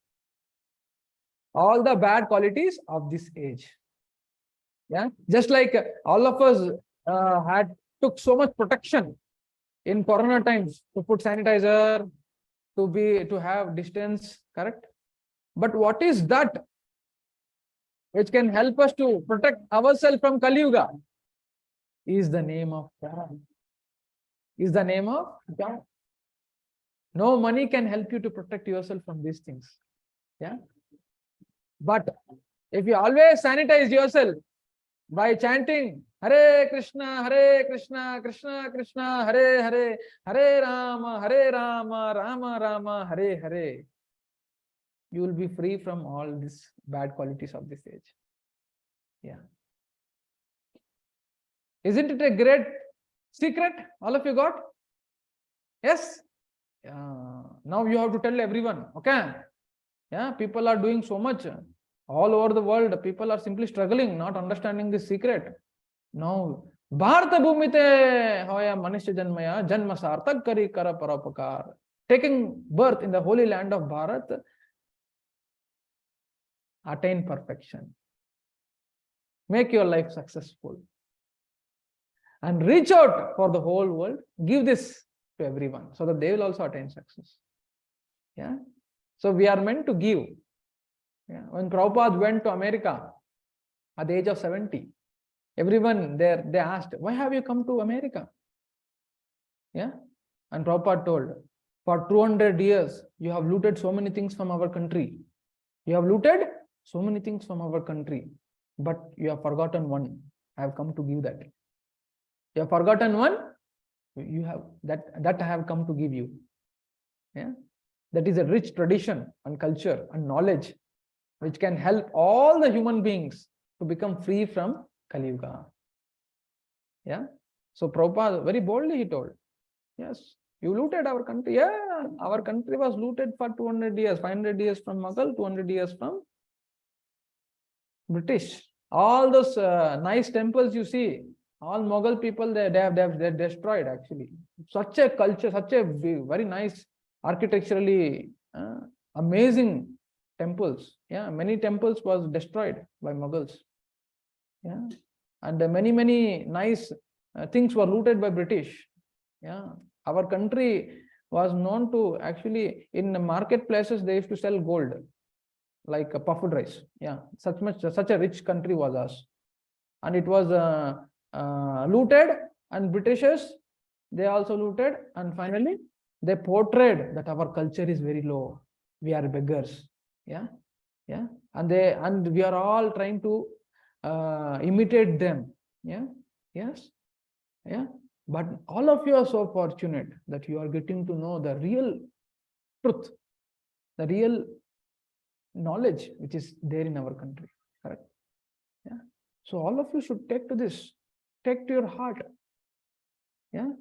All the bad qualities of this age. Yeah, just like all of us took so much protection in Corona times to put sanitizer, to have distance, correct? But what is that which can help us to protect ourselves from Kali Yuga? Is the name of God. Is the name of God. No money can help you to protect yourself from these things. Yeah. But if you always sanitize yourself by chanting Hare Krishna, Krishna Krishna, Hare Hare, Hare Rama, Rama Rama, Hare Hare, you will be free from all these bad qualities of this age. Yeah. Isn't it a great secret all of you got? Yes. Now you have to tell everyone. Okay. Yeah, people are doing so much all over the world. People are simply struggling, not understanding this secret. Now, Bharata Bhumite hoya Manushya Janmaya Janma Sartak Kari Kara Parapakar. Taking birth in the holy land of Bharat, attain perfection. Make your life successful. And reach out for the whole world. Give this to everyone so that they will also attain success. Yeah. So we are meant to give. Yeah. When Prabhupada went to America at the age of 70, everyone there, they asked, why have you come to America? Yeah. And Prabhupada told, for 200 years, you have looted so many things from our country. You have looted so many things from our country, but you have forgotten one. I have come to give that. You have forgotten one, you have that I have come to give you. Yeah. That is a rich tradition and culture and knowledge which can help all the human beings to become free from Kali Yuga. Yeah. So Prabhupada very boldly he told, yes, you looted our country. Yeah, our country was looted for 200 years, 500 years from Mughal, 200 years from British. All those nice temples you see, all Mughal people, they destroyed actually. Such a culture, such a very nice architecturally amazing temples. Yeah, many temples was destroyed by Mughals. Yeah, and many nice things were looted by British. Yeah, our country was known to actually in the marketplaces they used to sell gold. like a puffed rice. Yeah, such a rich country was ours, and it was looted, and Britishers, they also looted, and finally they portrayed that our culture is very low. We are beggars. Yeah, yeah, and we are all trying to imitate them. Yeah, yes, yeah. But all of you are so fortunate that you are getting to know the real truth, the real knowledge which is there in our country. Correct? Yeah. So all of you should take to this, take to your heart. Yeah,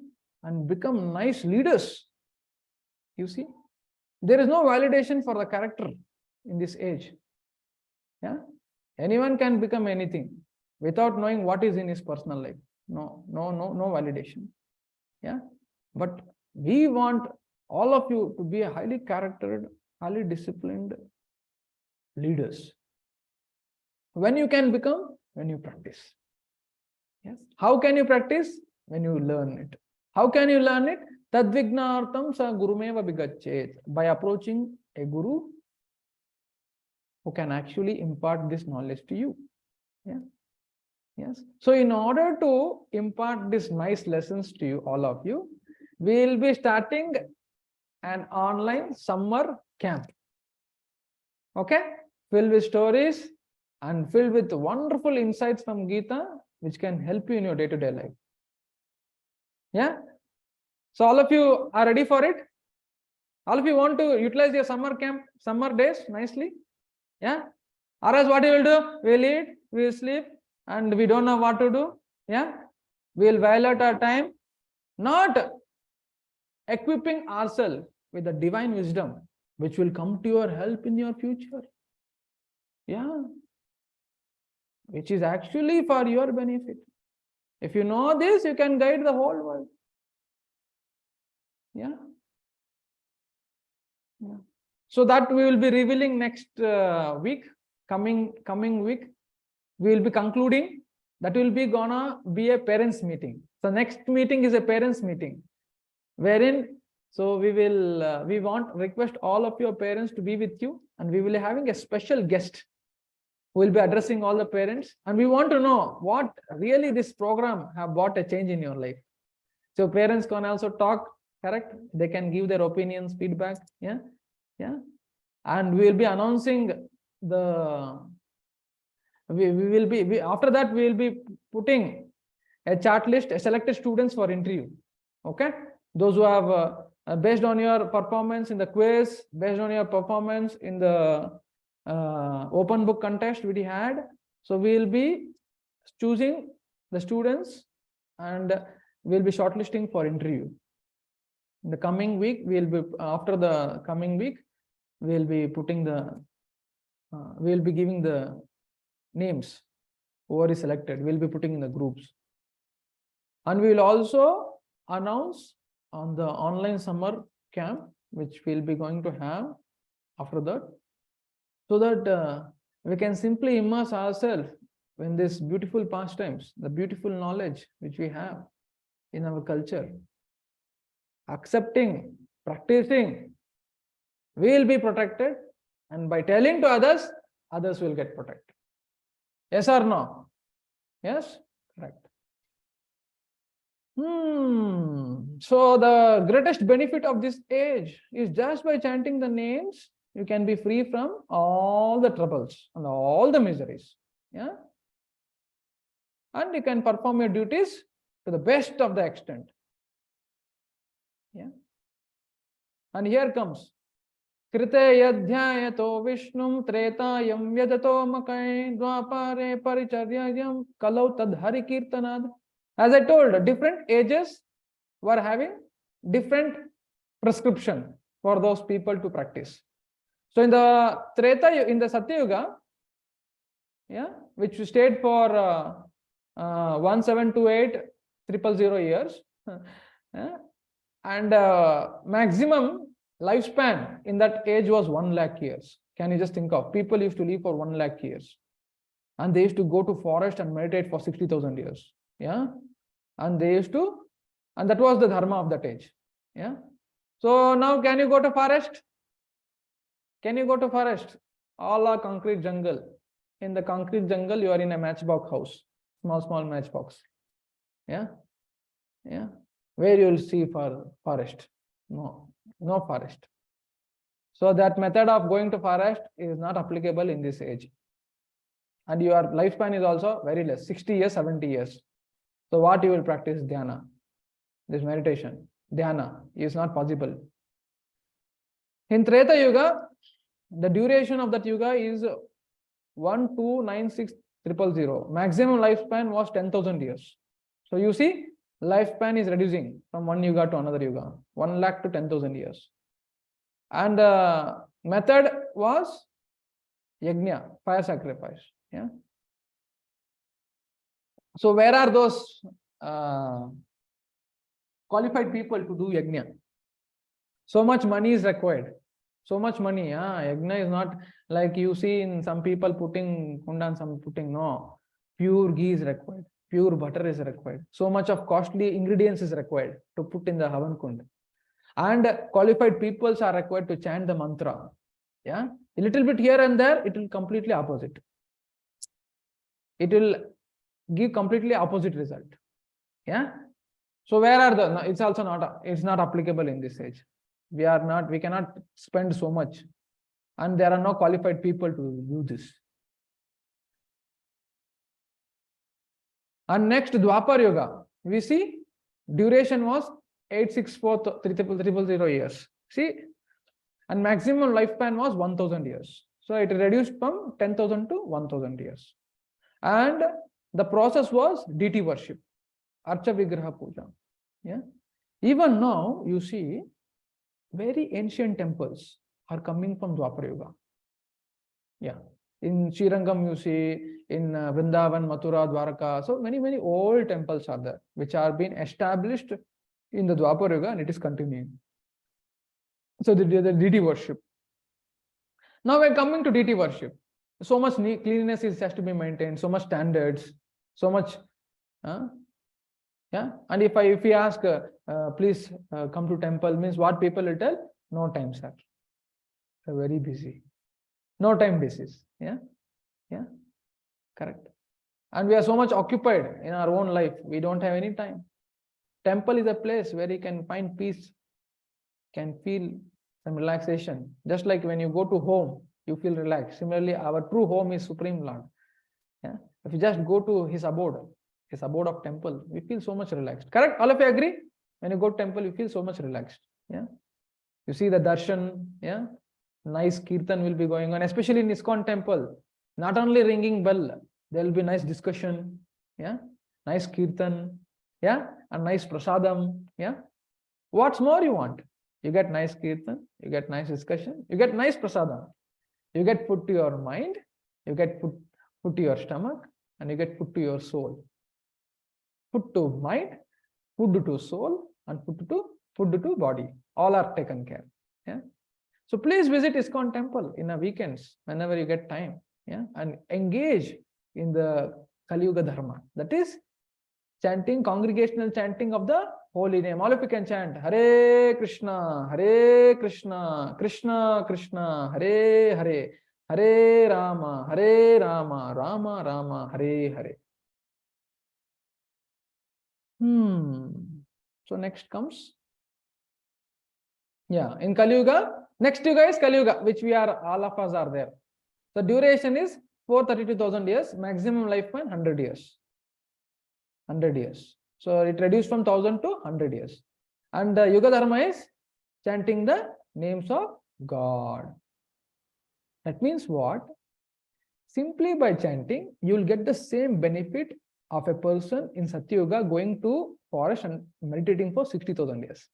and become nice leaders. You see, there is no validation for the character in this age. Yeah, anyone can become anything without knowing what is in his personal life. No validation. Yeah, but we want all of you to be a highly charactered, highly disciplined leaders. When you can become? When you practice. Yes. How can you practice? When you learn it. How can you learn it? Tadvignartam sa gurumeva bigachet. By approaching a guru who can actually impart this knowledge to you. Yeah. Yes. So in order to impart these nice lessons to you, all of you, we will be starting an online summer camp. Okay? Filled with stories and filled with wonderful insights from Gita, which can help you in your day-to-day life. Yeah? So all of you are ready for it? All of you want to utilize your summer camp, summer days nicely? Yeah? Or else what you will do? We'll eat, we'll sleep, and we don't know what to do. Yeah? We'll violate our time, not equipping ourselves with the divine wisdom, which will come to your help in your future. Yeah. Which is actually for your benefit. If you know this, you can guide the whole world. Yeah. Yeah. So that we will be revealing next week, coming week. We will be concluding. That will be gonna be a parents meeting. So next meeting is a parents meeting, wherein so we will we want request all of your parents to be with you, and we will be having a special guest who will be addressing all the parents, and we want to know what really this program have brought a change in your life. So parents can also talk, correct? They can give their opinions, feedback. Yeah, yeah, and we will be announcing the. We will be after that we will be putting a chart list, selected students for interview. Okay, those who have based on your performance in the quiz, based on your performance in the open book contest we had. So we will be choosing the students and we'll be shortlisting for interview. In the coming week, we'll be after the coming week, we'll be putting the we'll be giving the names whoever is selected. We'll be putting in the groups, and we will also announce on the online summer camp which we'll be going to have after that, so that we can simply immerse ourselves in this beautiful pastimes, the beautiful knowledge which we have in our culture. Accepting, practicing, we will be protected, and by telling to others, others will get protected. Yes or no? Yes? Correct. So the greatest benefit of this age is just by chanting the names, you can be free from all the troubles and all the miseries. Yeah? And you can perform your duties to the best of the extent. Yeah? And here comes Krite yadhyayato Vishnum Tretayam Vyadato Makai Dwapare Paricharyayam Kalau Tadhari Kirtanad. As I told, different ages were having different prescription for those people to practice. So in the Treta, in the Satya Yuga, yeah, which stayed for 1728 000 years, and maximum lifespan in that age was 1 lakh years. Can you just think of? People used to live for 1 lakh years, and they used to go to forest and meditate for 60,000 years. Yeah, and they used to, and that was the dharma of that age. Yeah. So now, can you go to forest? Can you go to forest? All are concrete jungle. In the concrete jungle, you are in a matchbox house, small matchbox. Yeah, yeah. Where you will see forest? No forest. So that method of going to forest is not applicable in this age. And your lifespan is also very less, 60 years, 70 years. So what you will practice? Dhyana. This meditation, dhyana, is not possible. In Treta Yuga, the duration of that yuga is 1296000. Maximum lifespan was 10,000 years. So you see, lifespan is reducing from one yuga to another yuga, 1 lakh to 10,000 years. And method was yajna, fire sacrifice. Yeah. So where are those qualified people to do yajna? So much money is required. So much money. Yajna is not like you see in some people putting kunda, some putting, no. Pure ghee is required. Pure butter is required. So much of costly ingredients is required to put in the Havan Kund. And qualified peoples are required to chant the mantra. Yeah. A little bit here and there, it will completely opposite. It will give completely opposite result. Yeah. So where are the, no, it's also not, it's not applicable in this age. We cannot spend so much. And there are no qualified people to do this. And next, Dwapar Yoga. We see duration was 864,300 years. See, and maximum lifespan was 1,000 years. So it reduced from 10,000 to 1,000 years. And the process was deity worship, Archa Vigraha Puja. Yeah. Even now, you see, very ancient temples are coming from Dwapar Yuga. Yeah. In Srirangam, you see, in Vrindavan, Mathura, Dwaraka. So many old temples are there, which are being established in the Dwapar Yuga, and it is continuing. So the deity worship. Now we're coming to deity worship. So much cleanliness has to be maintained, so much standards, so much. Yeah. And if we ask, please come to temple, means what people will tell? No time, sir. They're very busy. No time basis. Yeah. Yeah. Correct. And we are so much occupied in our own life. We don't have any time. Temple is a place where you can find peace, can feel some relaxation. Just like when you go to home, you feel relaxed. Similarly, our true home is Supreme Lord. Yeah. If you just go to his abode of temple, we feel so much relaxed. Correct? All of you agree? When you go to temple, you feel so much relaxed. Yeah. You see the darshan. Yeah. Nice kirtan will be going on, especially in ISKCON temple. Not only ringing bell, there will be nice discussion. Yeah. Nice kirtan. Yeah. And nice prasadam. Yeah. What's more you want? You get nice kirtan, you get nice discussion, you get nice prasadam. You get food to your mind, you get food to your stomach, and you get food to your soul. Food to mind, food to soul, and food to body. All are taken care. Yeah. So please visit ISKCON temple in the weekends whenever you get time. Yeah, and engage in the Kali Yuga Dharma. That is chanting, congregational chanting of the holy name. All of you can chant Hare Krishna, Krishna Krishna, Hare Hare, Hare Rama, Rama Rama, Hare Hare. So next comes, yeah, in Kali Yuga, next Yuga is Kali Yuga, which all of us are there. The duration is 432,000 years, maximum lifespan 100 years. 100 years. So it reduced from 1,000 to 100 years. And the Yuga Dharma is chanting the names of God. That means what? Simply by chanting, you will get the same benefit of a person in Satya Yuga going to forest and meditating for 60,000 years.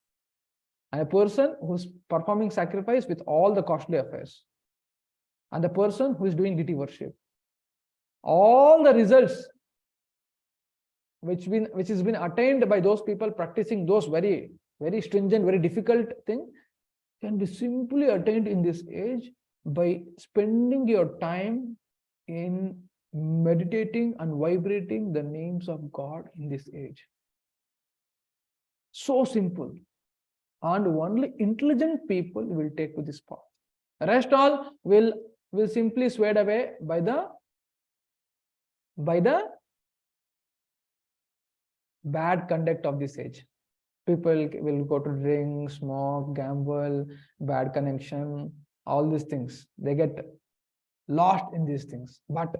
And a person who's performing sacrifice with all the costly affairs. And the person who is doing deity worship. All the results which has been attained by those people practicing those very stringent, very difficult thing can be simply attained in this age by spending your time in meditating and vibrating the names of God in this age. So simple. And only intelligent people will take to this path. The rest all will will simply swayed away by the bad conduct of this age. People will go to drink, smoke, gamble, bad connection, all these things. They get lost in these things. But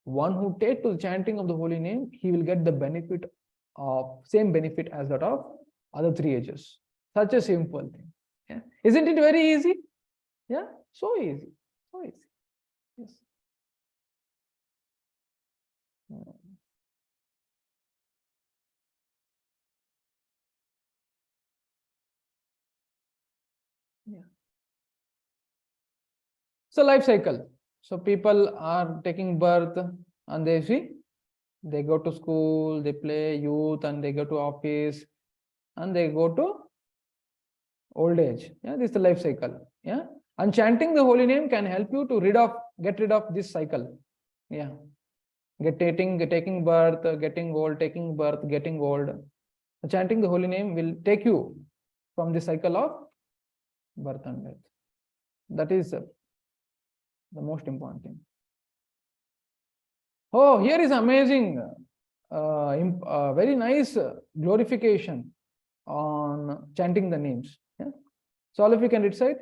one who takes to the chanting of the holy name, he will get the benefit of same benefit as that of other 3 ages. Such a simple thing. Yeah. Isn't it very easy? Yeah, so easy. So easy. Yes. Yeah. So life cycle. So people are taking birth and they see, they go to school, they play youth, and they go to office, and they go to old age. Yeah, this is the life cycle. Yeah, and chanting the holy name can help you to get rid of this cycle. Yeah, taking birth, getting old, taking birth, getting old. Chanting the holy name will take you from the cycle of birth and death. That is the most important thing. Oh, here is amazing, very nice glorification on chanting the names. Yeah? So all of you can recite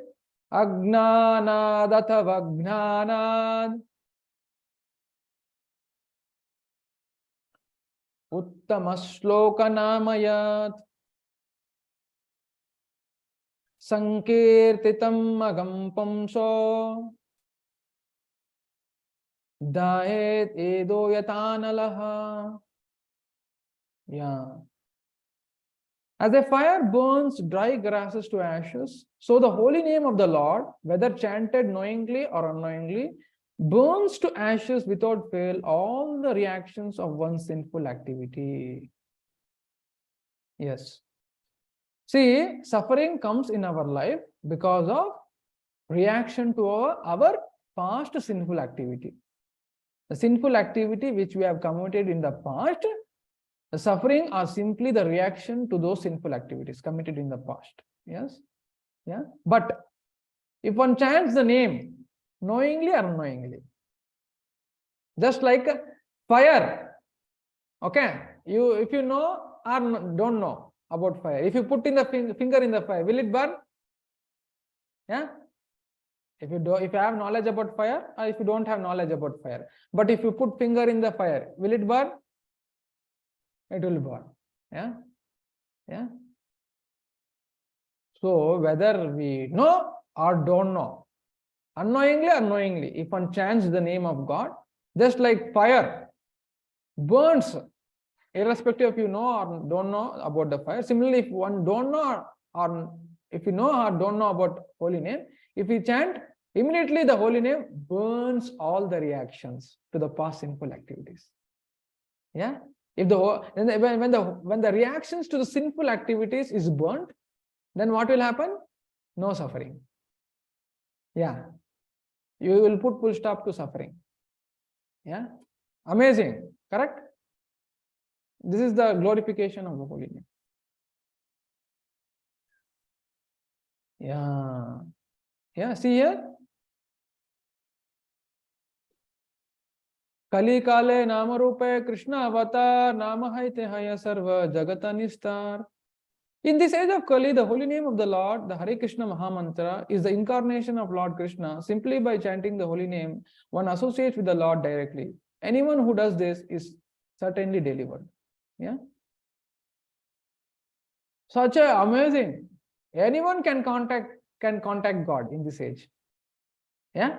Agnanad Athava Gnanad Uttama Shloka Namayat Sankirtitam Agam Pamso Daet Edo Yatanalaha. Yeah. As a fire burns dry grasses to ashes, so the holy name of the Lord, whether chanted knowingly or unknowingly, burns to ashes without fail all the reactions of one's sinful activity. Yes. See, suffering comes in our life because of reaction to our past sinful activity. The sinful activity which we have committed in the past, the suffering are simply the reaction to those sinful activities committed in the past. Yes? Yeah. But if one chants the name knowingly or unknowingly, just like fire, okay, if you know or don't know about fire, if you put in the finger in the fire, will it burn? Yeah. If you have knowledge about fire, or if you don't have knowledge about fire, but if you put finger in the fire, will it burn? It will burn. Yeah. Yeah. So whether we know or don't know, unknowingly or knowingly, if one chants the name of God, just like fire burns, irrespective if you know or don't know about the fire. Similarly, if one don't know or if you know or don't know about holy name, if we chant, immediately the holy name burns all the reactions to the past sinful activities. Yeah. If when the reactions to the sinful activities is burnt, then what will happen? No suffering. Yeah. You will put full stop to suffering. Yeah. Amazing. Correct? This is the glorification of the holy name. Yeah. Yeah. See here. Kali Kale Namarupe Krishna Avatar Namahaite Haya Sarva Jagatanistar. In this age of Kali, the holy name of the Lord, the Hare Krishna Mahamantra, is the incarnation of Lord Krishna. Simply by chanting the holy name, one associates with the Lord directly. Anyone who does this is certainly delivered. Yeah. Such a amazing. Anyone can contact God in this age. Yeah.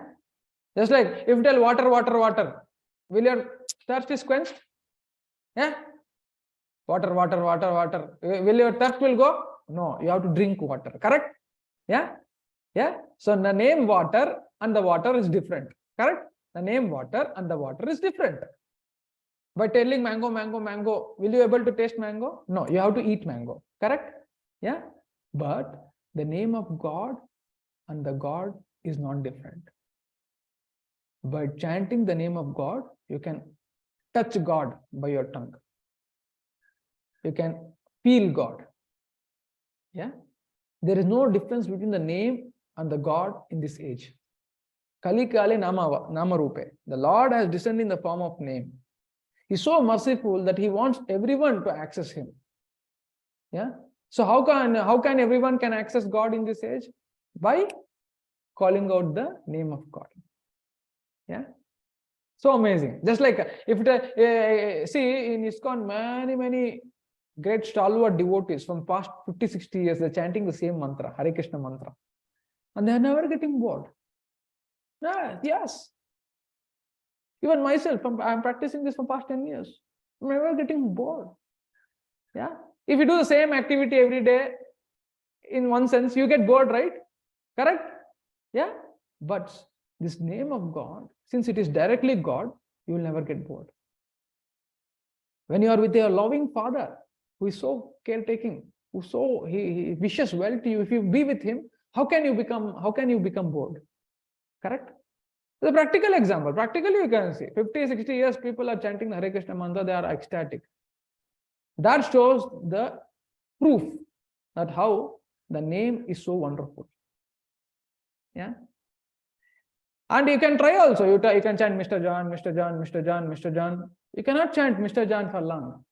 Just like if you tell water, water, water, will your thirst is quenched? Yeah. Water, water, water, water. Will your thirst will go? No, you have to drink water. Correct? Yeah. Yeah. So the name water and the water is different. Correct? The name water and the water is different. By telling mango, mango, mango, will you able to taste mango? No, you have to eat mango. Correct? Yeah. But the name of God and the God is not different. By chanting the name of God, you can touch God by your tongue. You can feel God. Yeah. There is no difference between the name and the God in this age. Kali Kale Nama Rupe. The Lord has descended in the form of name. He's so merciful that he wants everyone to access him. Yeah. So how can everyone can access God in this age? By calling out the name of God. Yeah. So amazing. Just like if see in ISKCON, many great stalwart devotees from past 50-60 years, they're chanting the same mantra, Hare Krishna mantra, and they're never getting bored. Yes. Even myself, I'm practicing this for past 10 years. I'm never getting bored. Yeah. If you do the same activity every day, in one sense, you get bored, right? Correct? Yeah. But this name of God, since it is directly God, you will never get bored. When you are with your loving Father, who is so caretaking, he wishes well to you, if you be with him, how can you become bored? Correct? The practical example, practically you can see 50-60 years people are chanting the Hare Krishna mantra, they are ecstatic. That shows the proof that how the name is so wonderful. Yeah. And you can try also. You can chant Mr. John, Mr. John, Mr. John, Mr. John. You cannot chant Mr. John for long.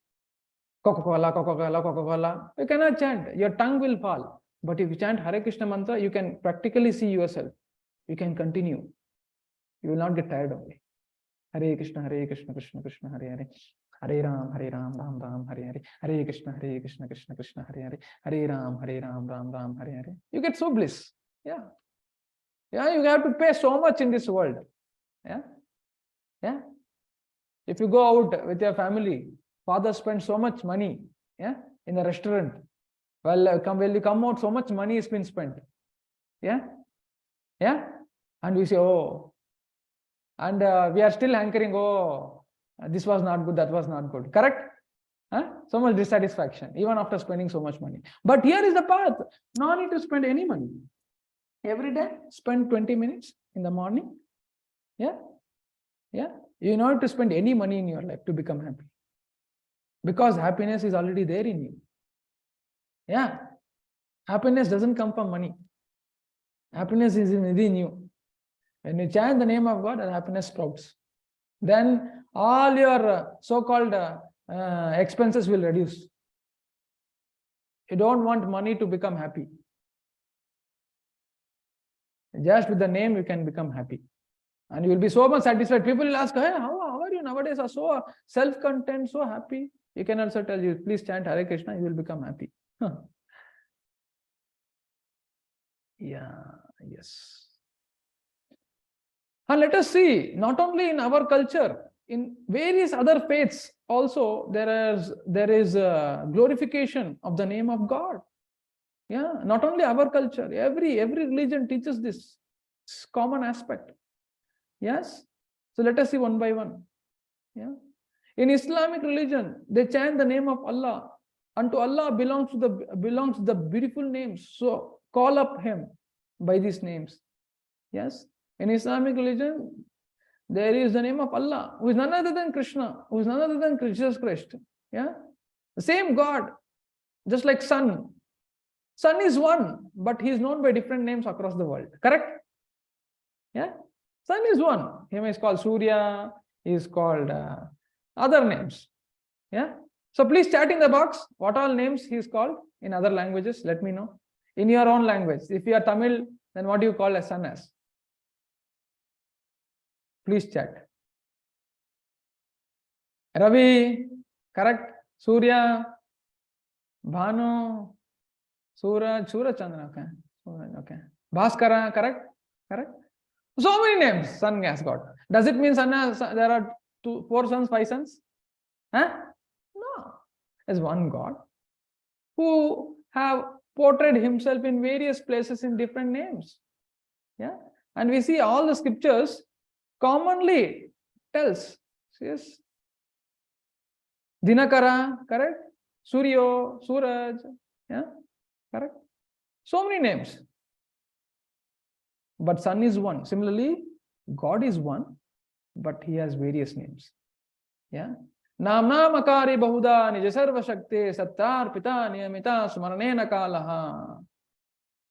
Coca-Cola, Coca-Cola, Coca-Cola. You cannot chant. Your tongue will fall. But if you chant Hare Krishna mantra, you can practically see yourself. You can continue. You will not get tired of it. Hare Krishna, Krishna Krishna, Hare Hare. Hare Ram, Ram Ram, Hare Hare. Hare Krishna, Krishna Krishna, Hare Hare. Hare Ram, Ram Ram, Hare Hare. You get so bliss. Yeah. Yeah, you have to pay so much in this world. Yeah. Yeah. If you go out with your family, father spends so much money, yeah, in the restaurant. Well, when you come out, so much money has been spent. Yeah. Yeah. And we say, oh, and we are still hankering, oh, this was not good, that was not good. Correct? Huh? So much dissatisfaction, even after spending so much money. But here is the path. No need to spend any money. Every day, spend 20 minutes in the morning. Yeah. Yeah. You don't have to spend any money in your life to become happy. Because happiness is already there in you. Yeah. Happiness doesn't come from money. Happiness is within you. When you chant the name of God, happiness sprouts. Then all your so-called expenses will reduce. You don't want money to become happy. Just with the name, you can become happy. And you will be so much satisfied. People will ask, hey, how are you nowadays? Are so self-content, so happy. You can also tell you, please chant Hare Krishna, you will become happy. Yeah, yes. And let us see, not only in our culture, in various other faiths also, there is a glorification of the name of God. Yeah, not only our culture, every religion teaches this common aspect. Yes. So let us see one by one. Yeah. In Islamic religion, they chant the name of Allah. Unto Allah belongs the beautiful names. So call up him by these names. Yes. In Islamic religion, there is the name of Allah, who is none other than Krishna, who is none other than Jesus Christ. Yeah. The same God, just like Sun. Sun is one, but he is known by different names across the world. Correct? Yeah. Sun is one. He is called Surya. He is called other names. Yeah. So please chat in the box what all names he is called in other languages. Let me know. In your own language. If you are Tamil, then what do you call a sun as? Please chat. Ravi, correct. Surya, Bhanu, Suraj Chandra, okay. Okay. Bhaskara, correct? Correct? So many names sun has got. Does it mean sun has, there are 4 suns, 5 suns? Huh? No. There's one God who have portrayed himself in various places in different names. Yeah. And we see all the scriptures commonly tells. Yes. Dinakara, correct? Suryo, Suraj, yeah, correct? So many names. But sun is one. Similarly, God is one, but he has various names. Yeah. Namna makari bahuda nija sarva shakti sattar pita niyamita smaranena kalaha.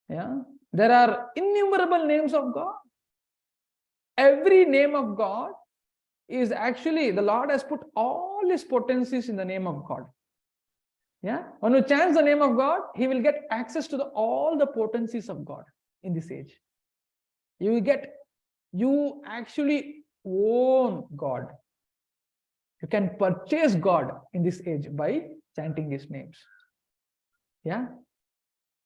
Yeah. There are innumerable names of God. Every name of God is actually, the Lord has put all his potencies in the name of God. Yeah, when you chant the name of God, he will get access to all the potencies of God in this age. You actually own God. You can purchase God in this age by chanting his names. Yeah.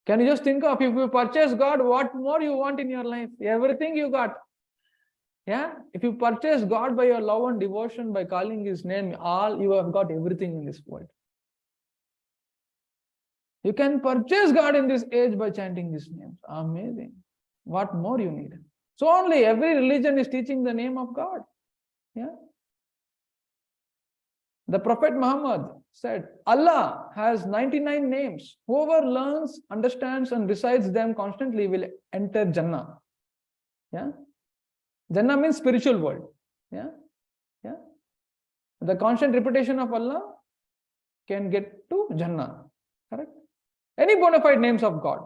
Can you just think of, if you purchase God, what more you want in your life? Everything you got. Yeah. If you purchase God by your love and devotion, by calling his name, you have got everything in this world. You can purchase God in this age by chanting his names. Amazing. What more you need? So only every religion is teaching the name of God. Yeah. The Prophet Muhammad said, Allah has 99 names. Whoever learns, understands, and recites them constantly will enter Jannah. Yeah. Jannah means spiritual world. Yeah. Yeah. The constant repetition of Allah can get to Jannah. Correct? Any bona fide names of God.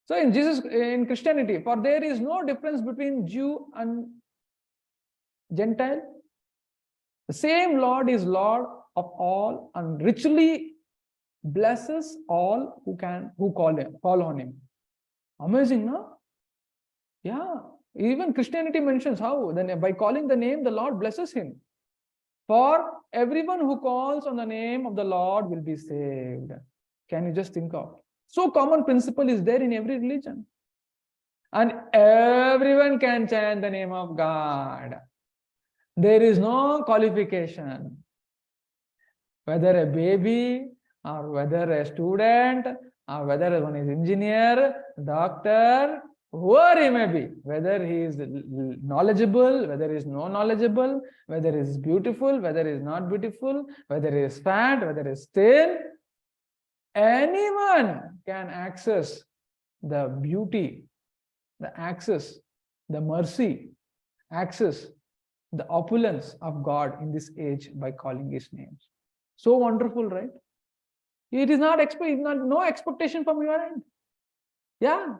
So in Christianity, for there is no difference between Jew and Gentile. The same Lord is Lord of all and richly blesses all who call on him. Amazing, no? Yeah. Even Christianity mentions how then by calling the name, the Lord blesses him. For everyone who calls on the name of the Lord will be saved. Can you just think of? So common principle is there in every religion. And everyone can chant the name of God. There is no qualification. Whether a baby, or whether a student, or whether one is engineer, doctor, whoever he may be, whether he is knowledgeable, whether he is no knowledgeable, whether he is beautiful, whether he is not beautiful, whether he is fat, whether he is thin, anyone can access the beauty, the access, the mercy, access the opulence of God in this age by calling his names. So wonderful, right? It is not no expectation from your end. Yeah.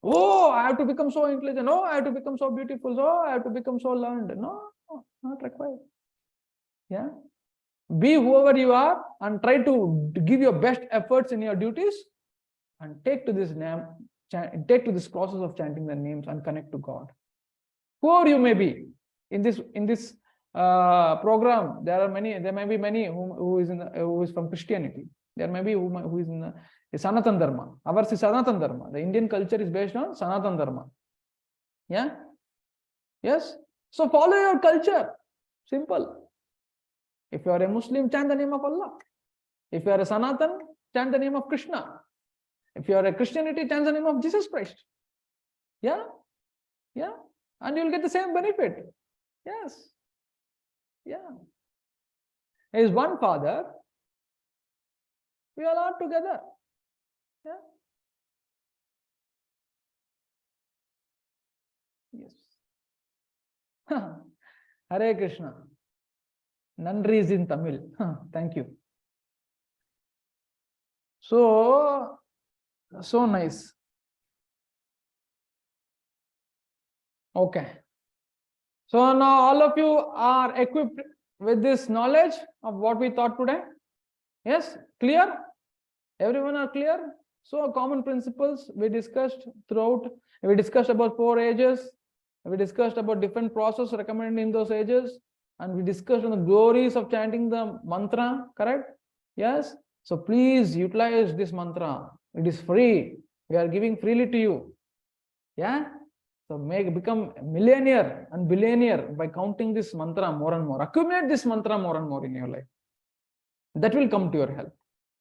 Oh, I have to become so intelligent. Oh, I have to become so beautiful. Oh, I have to become so learned. No, not required. Yeah. Be whoever you are and try to give your best efforts in your duties and take to this process of chanting the names and connect to God. Whoever you may be in this program, there may be many who is from Christianity. There may be who is in the Sanatan Dharma. Ours is Sanatan Dharma. The Indian culture is based on Sanatan Dharma. Yeah. Yes. So follow your culture. Simple. If you are a Muslim, chant the name of Allah. If you are a Sanatan, chant the name of Krishna. If you are a Christianity, chant the name of Jesus Christ. Yeah. Yeah. And you will get the same benefit. Yes. Yeah. There is one Father. We all are together. Yeah. Yes. Hare Krishna. Nandri is in Tamil. Thank you. So nice. Okay. So now all of you are equipped with this knowledge of what we taught today. Yes, clear? Everyone are clear? So common principles we discussed throughout. We discussed about 4 ages. We discussed about different process recommended in those ages. And we discussed on the glories of chanting the mantra, correct? Yes. So please utilize this mantra. It is free. We are giving freely to you. Yeah. So become a millionaire and billionaire by counting this mantra more and more. Accumulate this mantra more and more in your life. That will come to your help.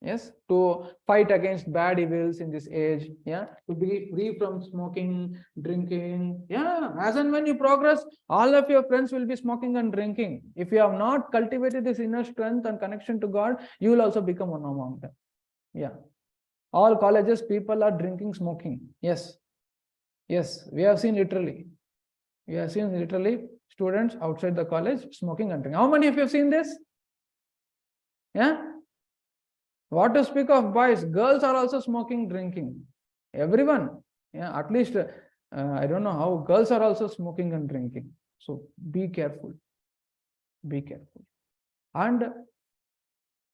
Yes, to fight against bad evils in this age. Yeah, to be free from smoking, drinking. Yeah, as and when you progress, all of your friends will be smoking and drinking. If you have not cultivated this inner strength and connection to God, you will also become one among them. Yeah, all colleges, people are drinking, smoking. Yes, yes, we have seen literally. We have seen literally students outside the college smoking and drinking. How many of you have seen this? Yeah. What to speak of boys? Girls are also smoking, drinking. Everyone. Yeah, at least I don't know how girls are also smoking and drinking. So be careful. Be careful. And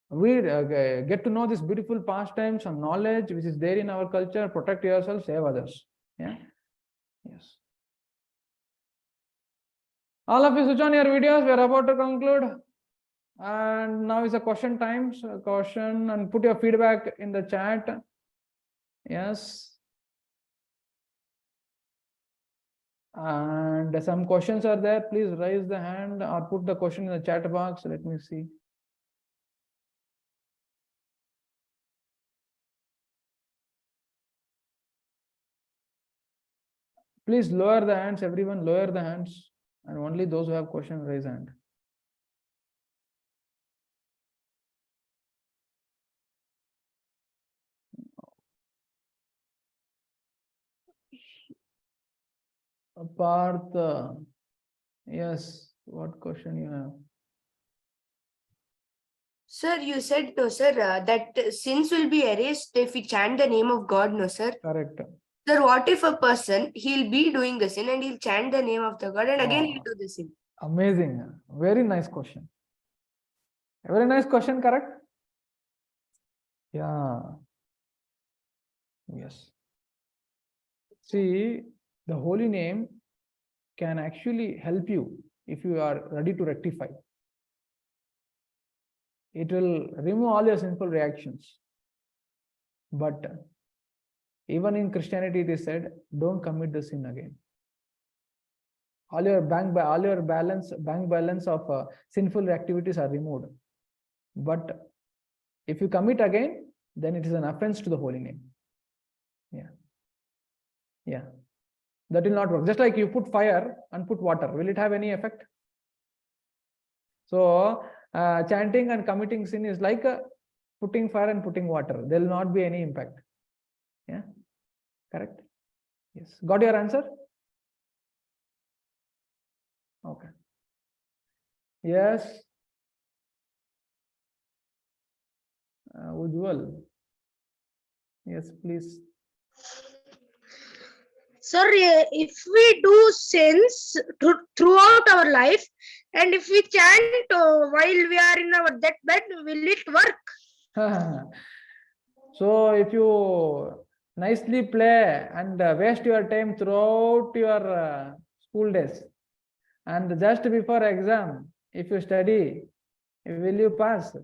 we get to know this beautiful pastimes and knowledge which is there in our culture. Protect yourself, save others. Yeah. Yes. All of you switch on your videos. We are about to conclude. And now is a question time. So question and put your feedback in the chat. Yes. And some questions are there. Please raise the hand or put the question in the chat box. Let me see. Please lower the hands. Everyone lower the hands. And only those who have questions raise hand. Parth, yes, what question you have? Sir, you said no, sir, that sins will be erased if we chant the name of God, no, sir. Correct. Sir, what if a person, he'll be doing the sin and he'll chant the name of the God and again he'll do the sin? Amazing. Very nice question. Very nice question, correct? Yeah. Yes. See, the holy name can actually help you if you are ready to rectify. It will remove all your sinful reactions. But even in Christianity, it is said, don't commit the sin again. All your bank balance of sinful activities are removed. But if you commit again, then it is an offense to the holy name. Yeah. Yeah. That will not work. Just like you put fire and put water, will it have any effect? So chanting and committing sin is like putting fire and putting water. There will not be any impact. Yeah. Correct? Yes. Got your answer? Okay. Yes. Ujjwal. Yes, please. Sir, if we do sins throughout our life, and if we chant while we are in our deathbed, will it work? So if you nicely play and waste your time throughout your school days, and just before exam, if you study, will you pass?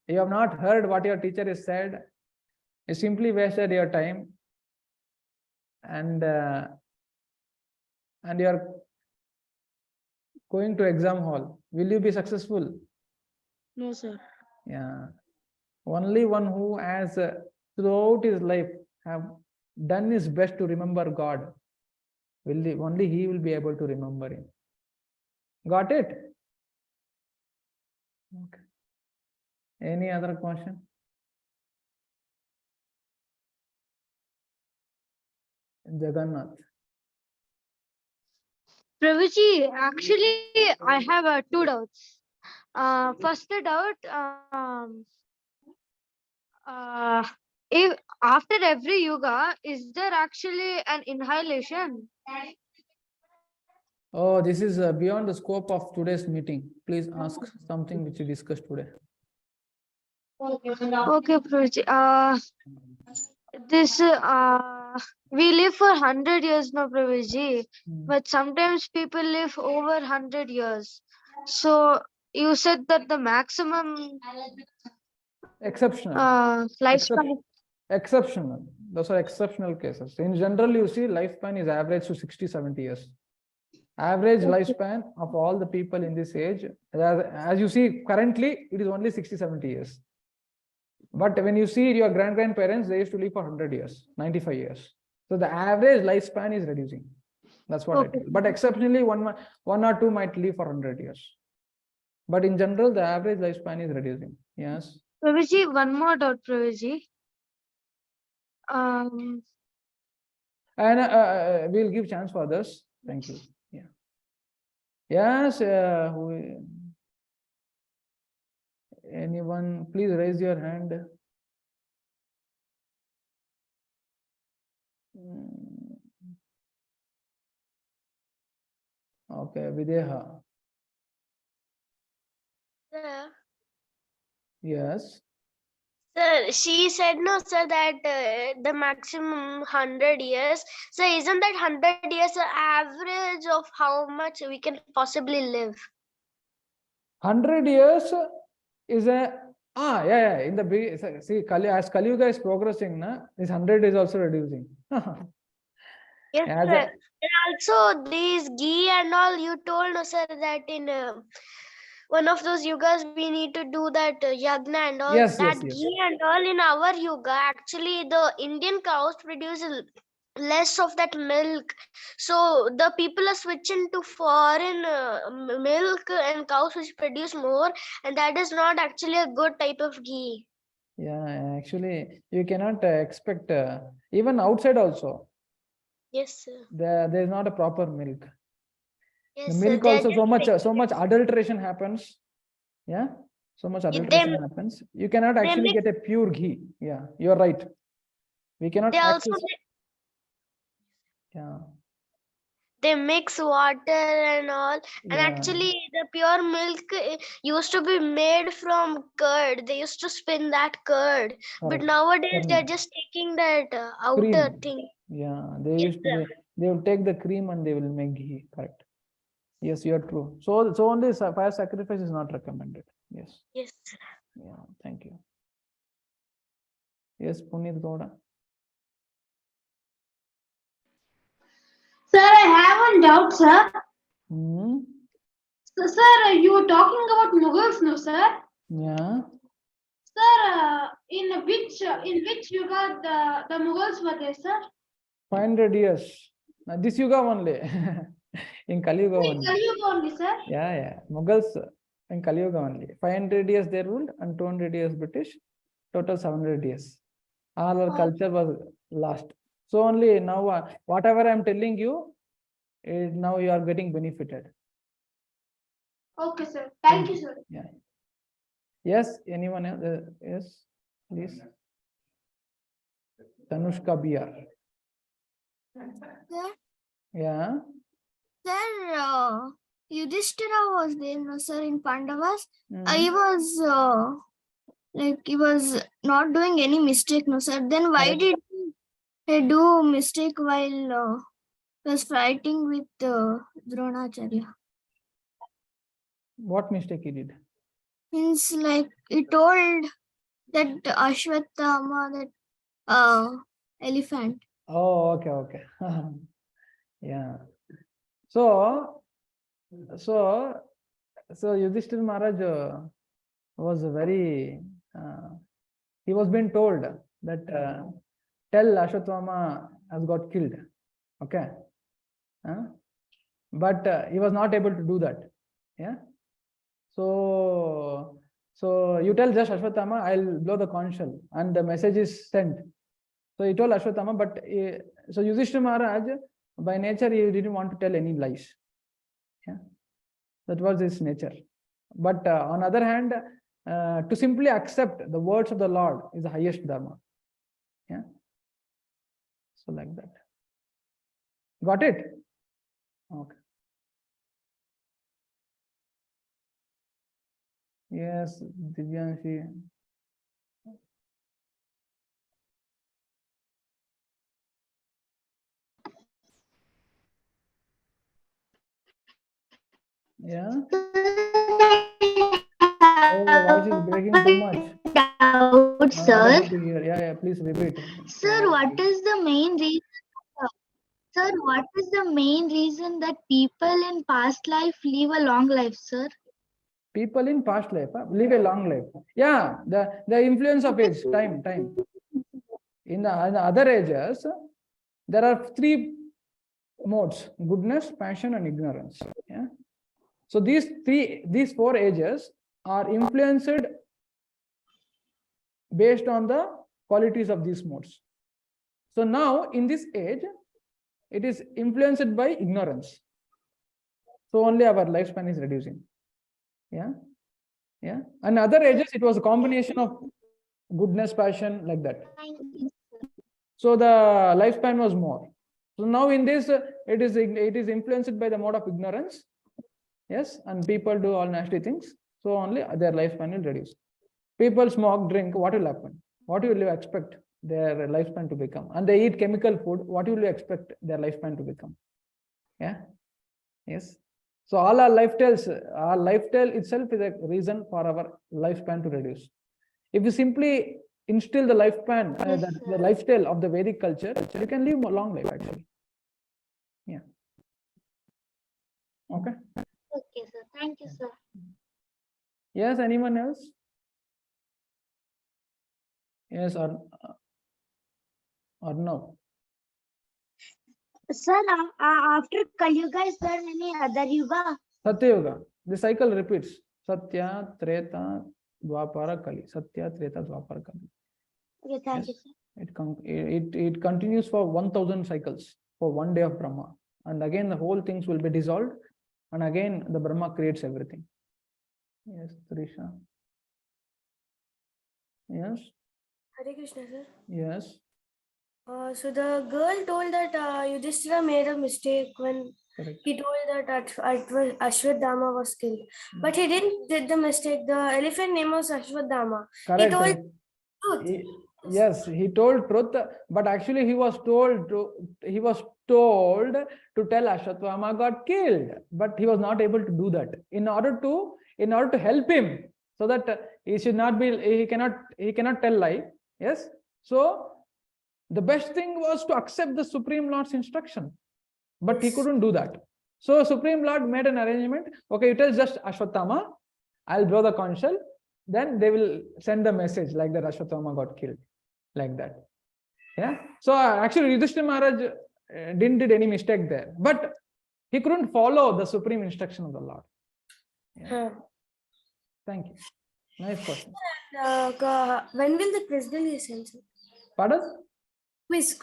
You have not heard what your teacher has said. You simply wasted your time, and you are going to exam hall. Will you be successful? No, sir. Yeah. Only one who has throughout his life have done his best to remember God, only he will be able to remember him. Got it? Okay. Any other question? Jagannath. Prabhuji, actually, I have two doubts. First doubt, uh, if after every yoga, is there actually an inhalation? Oh, this is beyond the scope of today's meeting. Please ask something which we discussed today. Okay, Prabhuji. This we live for 100 years now, Prabhuji, but sometimes people live over 100 years. So you said that the maximum Exceptional. lifespan. Exceptional. Those are exceptional cases. In general, you see lifespan is average to 60, 70 years. Average lifespan of all the people in this age, as you see currently, it is only 60, 70 years. But when you see your grandparents, they used to live for 100 years, 95 years. So the average lifespan is reducing. That's what I tell. But exceptionally, one or two might live for 100 years. But in general, the average lifespan is reducing. Yes. Prabhuji, one more doubt, Prabhuji. And we'll give chance for others. Thank you. Yeah. Yes. Anyone, please raise your hand. Okay, Videha. Sir, Yes. sir, she said no, sir, that the maximum 100 years. So isn't that 100 years the average of how much we can possibly live? 100 years is a yeah. In the see, as Kali Yuga is progressing, na, this 100 is also reducing. Yes, As sir. a, And also these ghee and all, you told no, sir, that in one of those yugas we need to do that yagna and all. yes, That yes, yes. ghee and all in our yuga, actually the Indian cows produce less of that milk. So the people are switching to foreign milk and cows which produce more, and that is not actually a good type of ghee. Yeah, actually, you cannot expect even outside also. Yes, sir. There is not a proper milk. The Yes, sir. milk They are also just so much adulteration happens. Yeah, so much They- adulteration happens. You cannot they actually mix- get a pure ghee. Yeah, you are right. We cannot They also access. Yeah, they mix water and all, and yeah. actually the pure milk used to be made from curd. They used to spin that curd, but Correct. nowadays they're Correct. just taking that outer Cream. thing. Yeah, they Yes, used to sir. they will take the cream and they will make ghee. Correct. Yes, you are true. So only fire sacrifice is not recommended. Yes. Yes. Yeah. Thank you. Yes, Puneet Gowda. Sir, I have one doubt, sir. Hmm. So, sir, you were talking about Mughals, no, sir? Yeah. Sir, in which yuga the Mughals were there, sir? 500 years. This Yuga only. In Kali Yuga In only. Kali Yuga only, sir. Yeah. Mughals in Kali Yuga only. 500 years they ruled and 200 years British. Total 700 years. All our culture was lost. So only now, whatever I'm telling you, now you are getting benefited. Okay, sir. Thank you, sir. Yeah. Yes, anyone else? Yes, please. Tanushka BR. Sir, Yeah. sir, Yudhishthira was there, no, sir, in Pandavas. Mhm. He was not doing any mistake, no, sir. Then why Correct. did he do mistake while he was fighting with Dronacharya? What mistake he did? Means like he told that Ashwatthama, that elephant. Oh, okay. Yeah. So Yudhishthira Maharaj was very, he was being told that tell Ashwatthama has got killed. Okay. But he was not able to do that. Yeah. So you tell just Ashwatthama, I'll blow the conch shell, and the message is sent. So he told Ashwatthama, but so Yudhishthira Maharaj, by nature, he didn't want to tell any lies. Yeah, that was his nature. But on other hand, to simply accept the words of the Lord is the highest dharma. Yeah. So like that. Got it? Okay. Yes, Divyanshi. Yeah. Oh, your voice is breaking too much. Doubt, I'm not sir. able to hear. Yeah, please repeat. Sir, what is the main reason? Sir, what is the main reason that people in past life live a long life, sir? People in past life live a long life. Yeah, the influence of age, time. In the other ages, there are three modes: goodness, passion, and ignorance. Yeah. So these four ages are influenced based on the qualities of these modes. So now in this age, it is influenced by ignorance. So only our lifespan is reducing. Yeah. And other ages, it was a combination of goodness, passion, like that. So the lifespan was more. So now in this, it is influenced by the mode of ignorance. Yes, and people do all nasty things. So only their lifespan will reduce. People smoke, drink, what will happen? What will you expect their lifespan to become? And they eat chemical food, what will you expect their lifespan to become? Yeah. Yes. So all our lifestyle itself is a reason for our lifespan to reduce. If you simply instill the lifespan, the lifestyle of the Vedic culture, you can live a long life actually. Yeah. Okay. Okay, sir. Thank you, sir. Yes, anyone else? Yes or no? Sir, after Kali Yuga, is there any other Yuga? Satya Yuga. The cycle repeats. Satya, Treta, Dwapara, Kali. Satya, Treta, Dwapara, Kali. Okay, thank you, sir. It continues for 1000 cycles for one day of Brahma. And again, the whole things will be dissolved. And again, the Brahma creates everything. Yes, Trisha. Yes. Hare Krishna, sir. Yes. So the girl told that Yudhishthira made a mistake when Correct. he told that Ashwadama was killed. But he didn't did the mistake. The elephant name was Ashwadama. Correct. He told truth. Yes, he told truth, but actually he was told to tell Ashwatthama got killed, but he was not able to do that. In order to help him, so that he cannot tell lie. Yes. So the best thing was to accept the Supreme Lord's instruction, but he couldn't do that. So Supreme Lord made an arrangement. Okay, you tell just Ashwatthama, I'll blow the conch shell. Then they will send the message like that Ashwatthama got killed, like that. Yeah. So actually Yudhishthira Maharaj didn't did any mistake there, but he couldn't follow the supreme instruction of the Lord. Yeah. Thank you. Nice question. When will the quiz be released? Pardon? Quiz.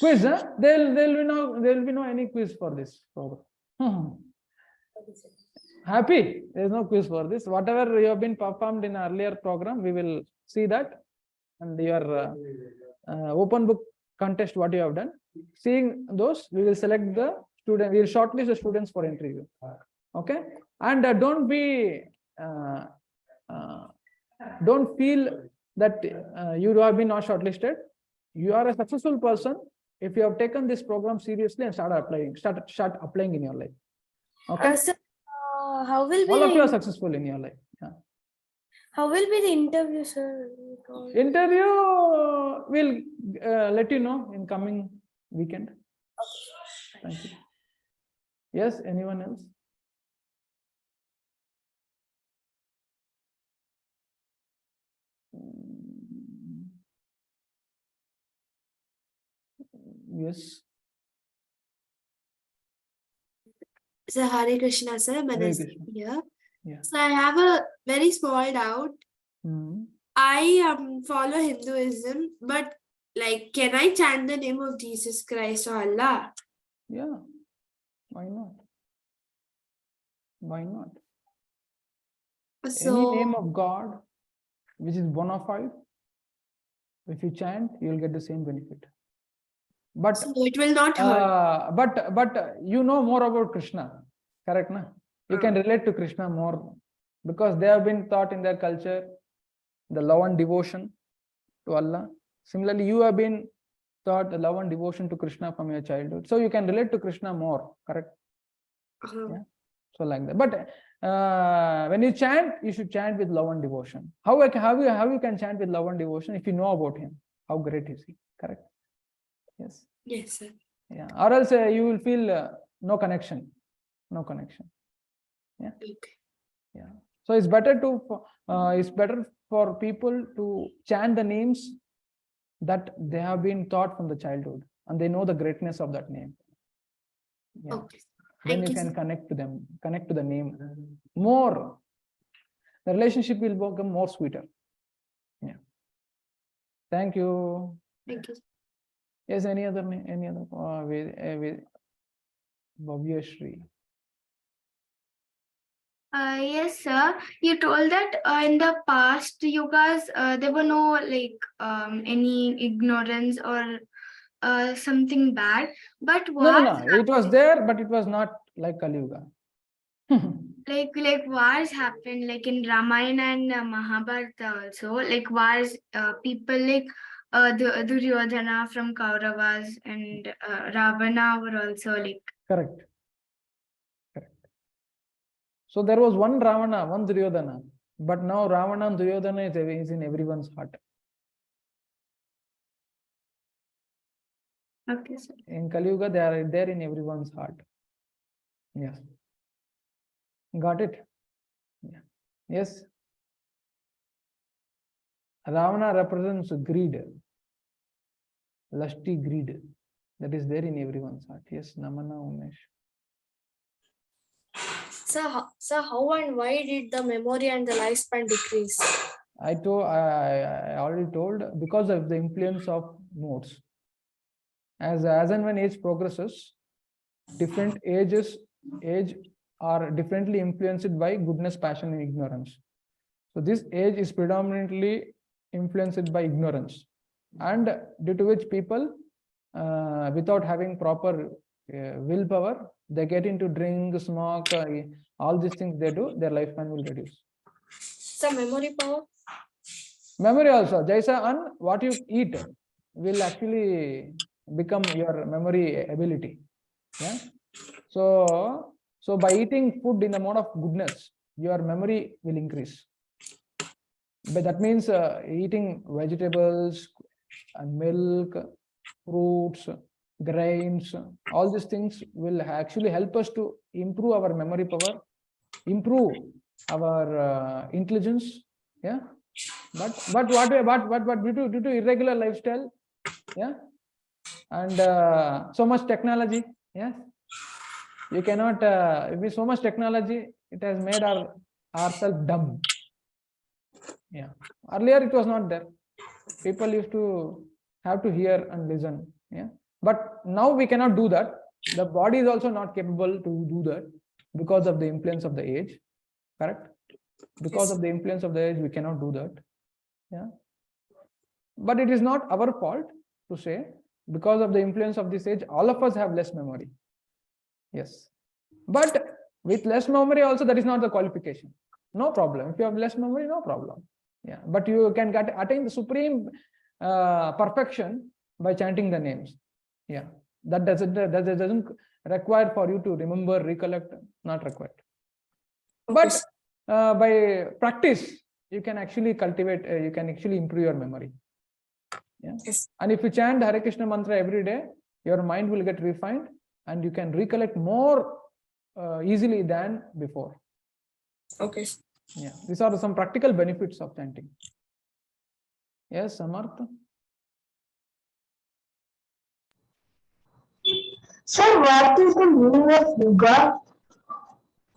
Quiz, huh? There will be no any quiz for this program. Happy? There is no quiz for this. Whatever you have been performed in earlier program, we will see that, and your open book contest what you have done. Seeing those, we will select the student. We will shortlist the students for interview. Okay, and don't feel that you have been not shortlisted. You are a successful person if you have taken this program seriously and start applying in your life. Okay. Sir, how will be all of you are successful in your life. Yeah. How will be the interview, sir? Interview will let you know in coming weekend. Thank you. Yes, anyone else? Yes. So Hare Krishna, sir. Hare Krishna. Here. Yeah. So I have a very small doubt. I follow Hinduism, but like, can I chant the name of Jesus Christ or Allah? Yeah. Why not? Why not? So, any name of God which is bona fide, if you chant, you will get the same benefit. But so it will not hurt. But you know more about Krishna, correct? Na? You can relate to Krishna more because they have been taught in their culture the love and devotion to Allah. Similarly, you have been taught the love and devotion to Krishna from your childhood, so you can relate to Krishna more, correct? Yeah. So like that. But when you chant, you should chant with love and devotion. How you can chant with love and devotion if you know about him? How great is he? Correct? Yes. Yes, sir. Yeah. Or else you will feel no connection. No connection. Yeah. Okay. Yeah. So it's better for people to chant the names that they have been taught from the childhood and they know the greatness of that name. Yeah. Okay. Then you can connect to them, connect to the name more. The relationship will become more sweeter. Yeah. Thank you. Thank you. Yes, any other Bhavya Shri. Yes, sir. You told that in the past yugas there were no any ignorance or something bad. But No, wars, it was there, but it was not like Kali Yuga. like wars happened like in Ramayana and Mahabharata also. Like wars, people like the Duryodhana from Kauravas and Ravana were also like. Correct. So there was one Ravana, one Duryodhana, but now Ravana and Duryodhana is in everyone's heart. Okay, sir. In Kali Yuga, they are there in everyone's heart. Yes. Got it? Yeah. Yes. Ravana represents greed, lusty greed. That is there in everyone's heart. Yes, Namana Umesh. So how and why did the memory and the lifespan decrease? I already told, because of the influence of modes. As and when age progresses, different age are differently influenced by goodness, passion, and ignorance. So this age is predominantly influenced by ignorance, and due to which people, without having proper willpower, they get into drink, smoke, all these things they do, their lifespan will reduce. So memory power? Memory also, Jaisa, and what you eat will actually become your memory ability. Yeah. So by eating food in the mode of goodness, your memory will increase. But that means eating vegetables and milk, fruits, grains, all these things will actually help us to improve our memory power, improve our intelligence. Yeah. But due to irregular lifestyle, yeah, and so much technology, yeah, you cannot. With so much technology, it has made ourselves dumb. Yeah. Earlier it was not there. People used to have to hear and listen. Yeah. But now we cannot do that. The body is also not capable to do that because of the influence of the age. Correct? Because of the influence of the age, we cannot do that. Yeah. But it is not our fault to say, because of the influence of this age, all of us have less memory. Yes. But with less memory also, that is not the qualification. No problem. If you have less memory, no problem. Yeah. But you can attain the supreme perfection by chanting the names. Yeah. That doesn't require for you to remember, recollect, not required. But by practice, you can actually cultivate, you can actually improve your memory. Yeah. Yes. And if you chant Hare Krishna mantra every day, your mind will get refined and you can recollect more easily than before. Okay. Yeah. These are some practical benefits of chanting. Yes, Samartha? Sir, what is the meaning of yoga?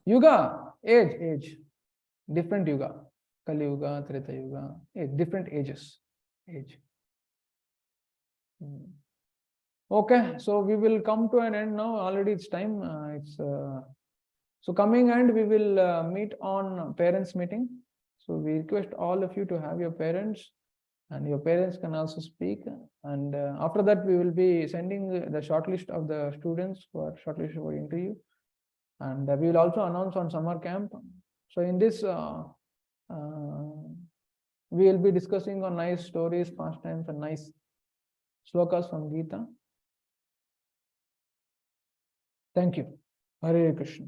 Yuga, age. Different yuga. Kali Yuga, Treta Yuga, different ages. Age. Okay, so we will come to an end now. Already it's time. So coming end, we will meet on parents meeting. So we request all of you to have your parents, and your parents can also speak. And after that, we will be sending the shortlist of the students who are shortlisted for interview. And we will also announce on summer camp. So in this, we will be discussing on nice stories, pastimes, and nice slokas from Gita. Thank you. Hare Krishna.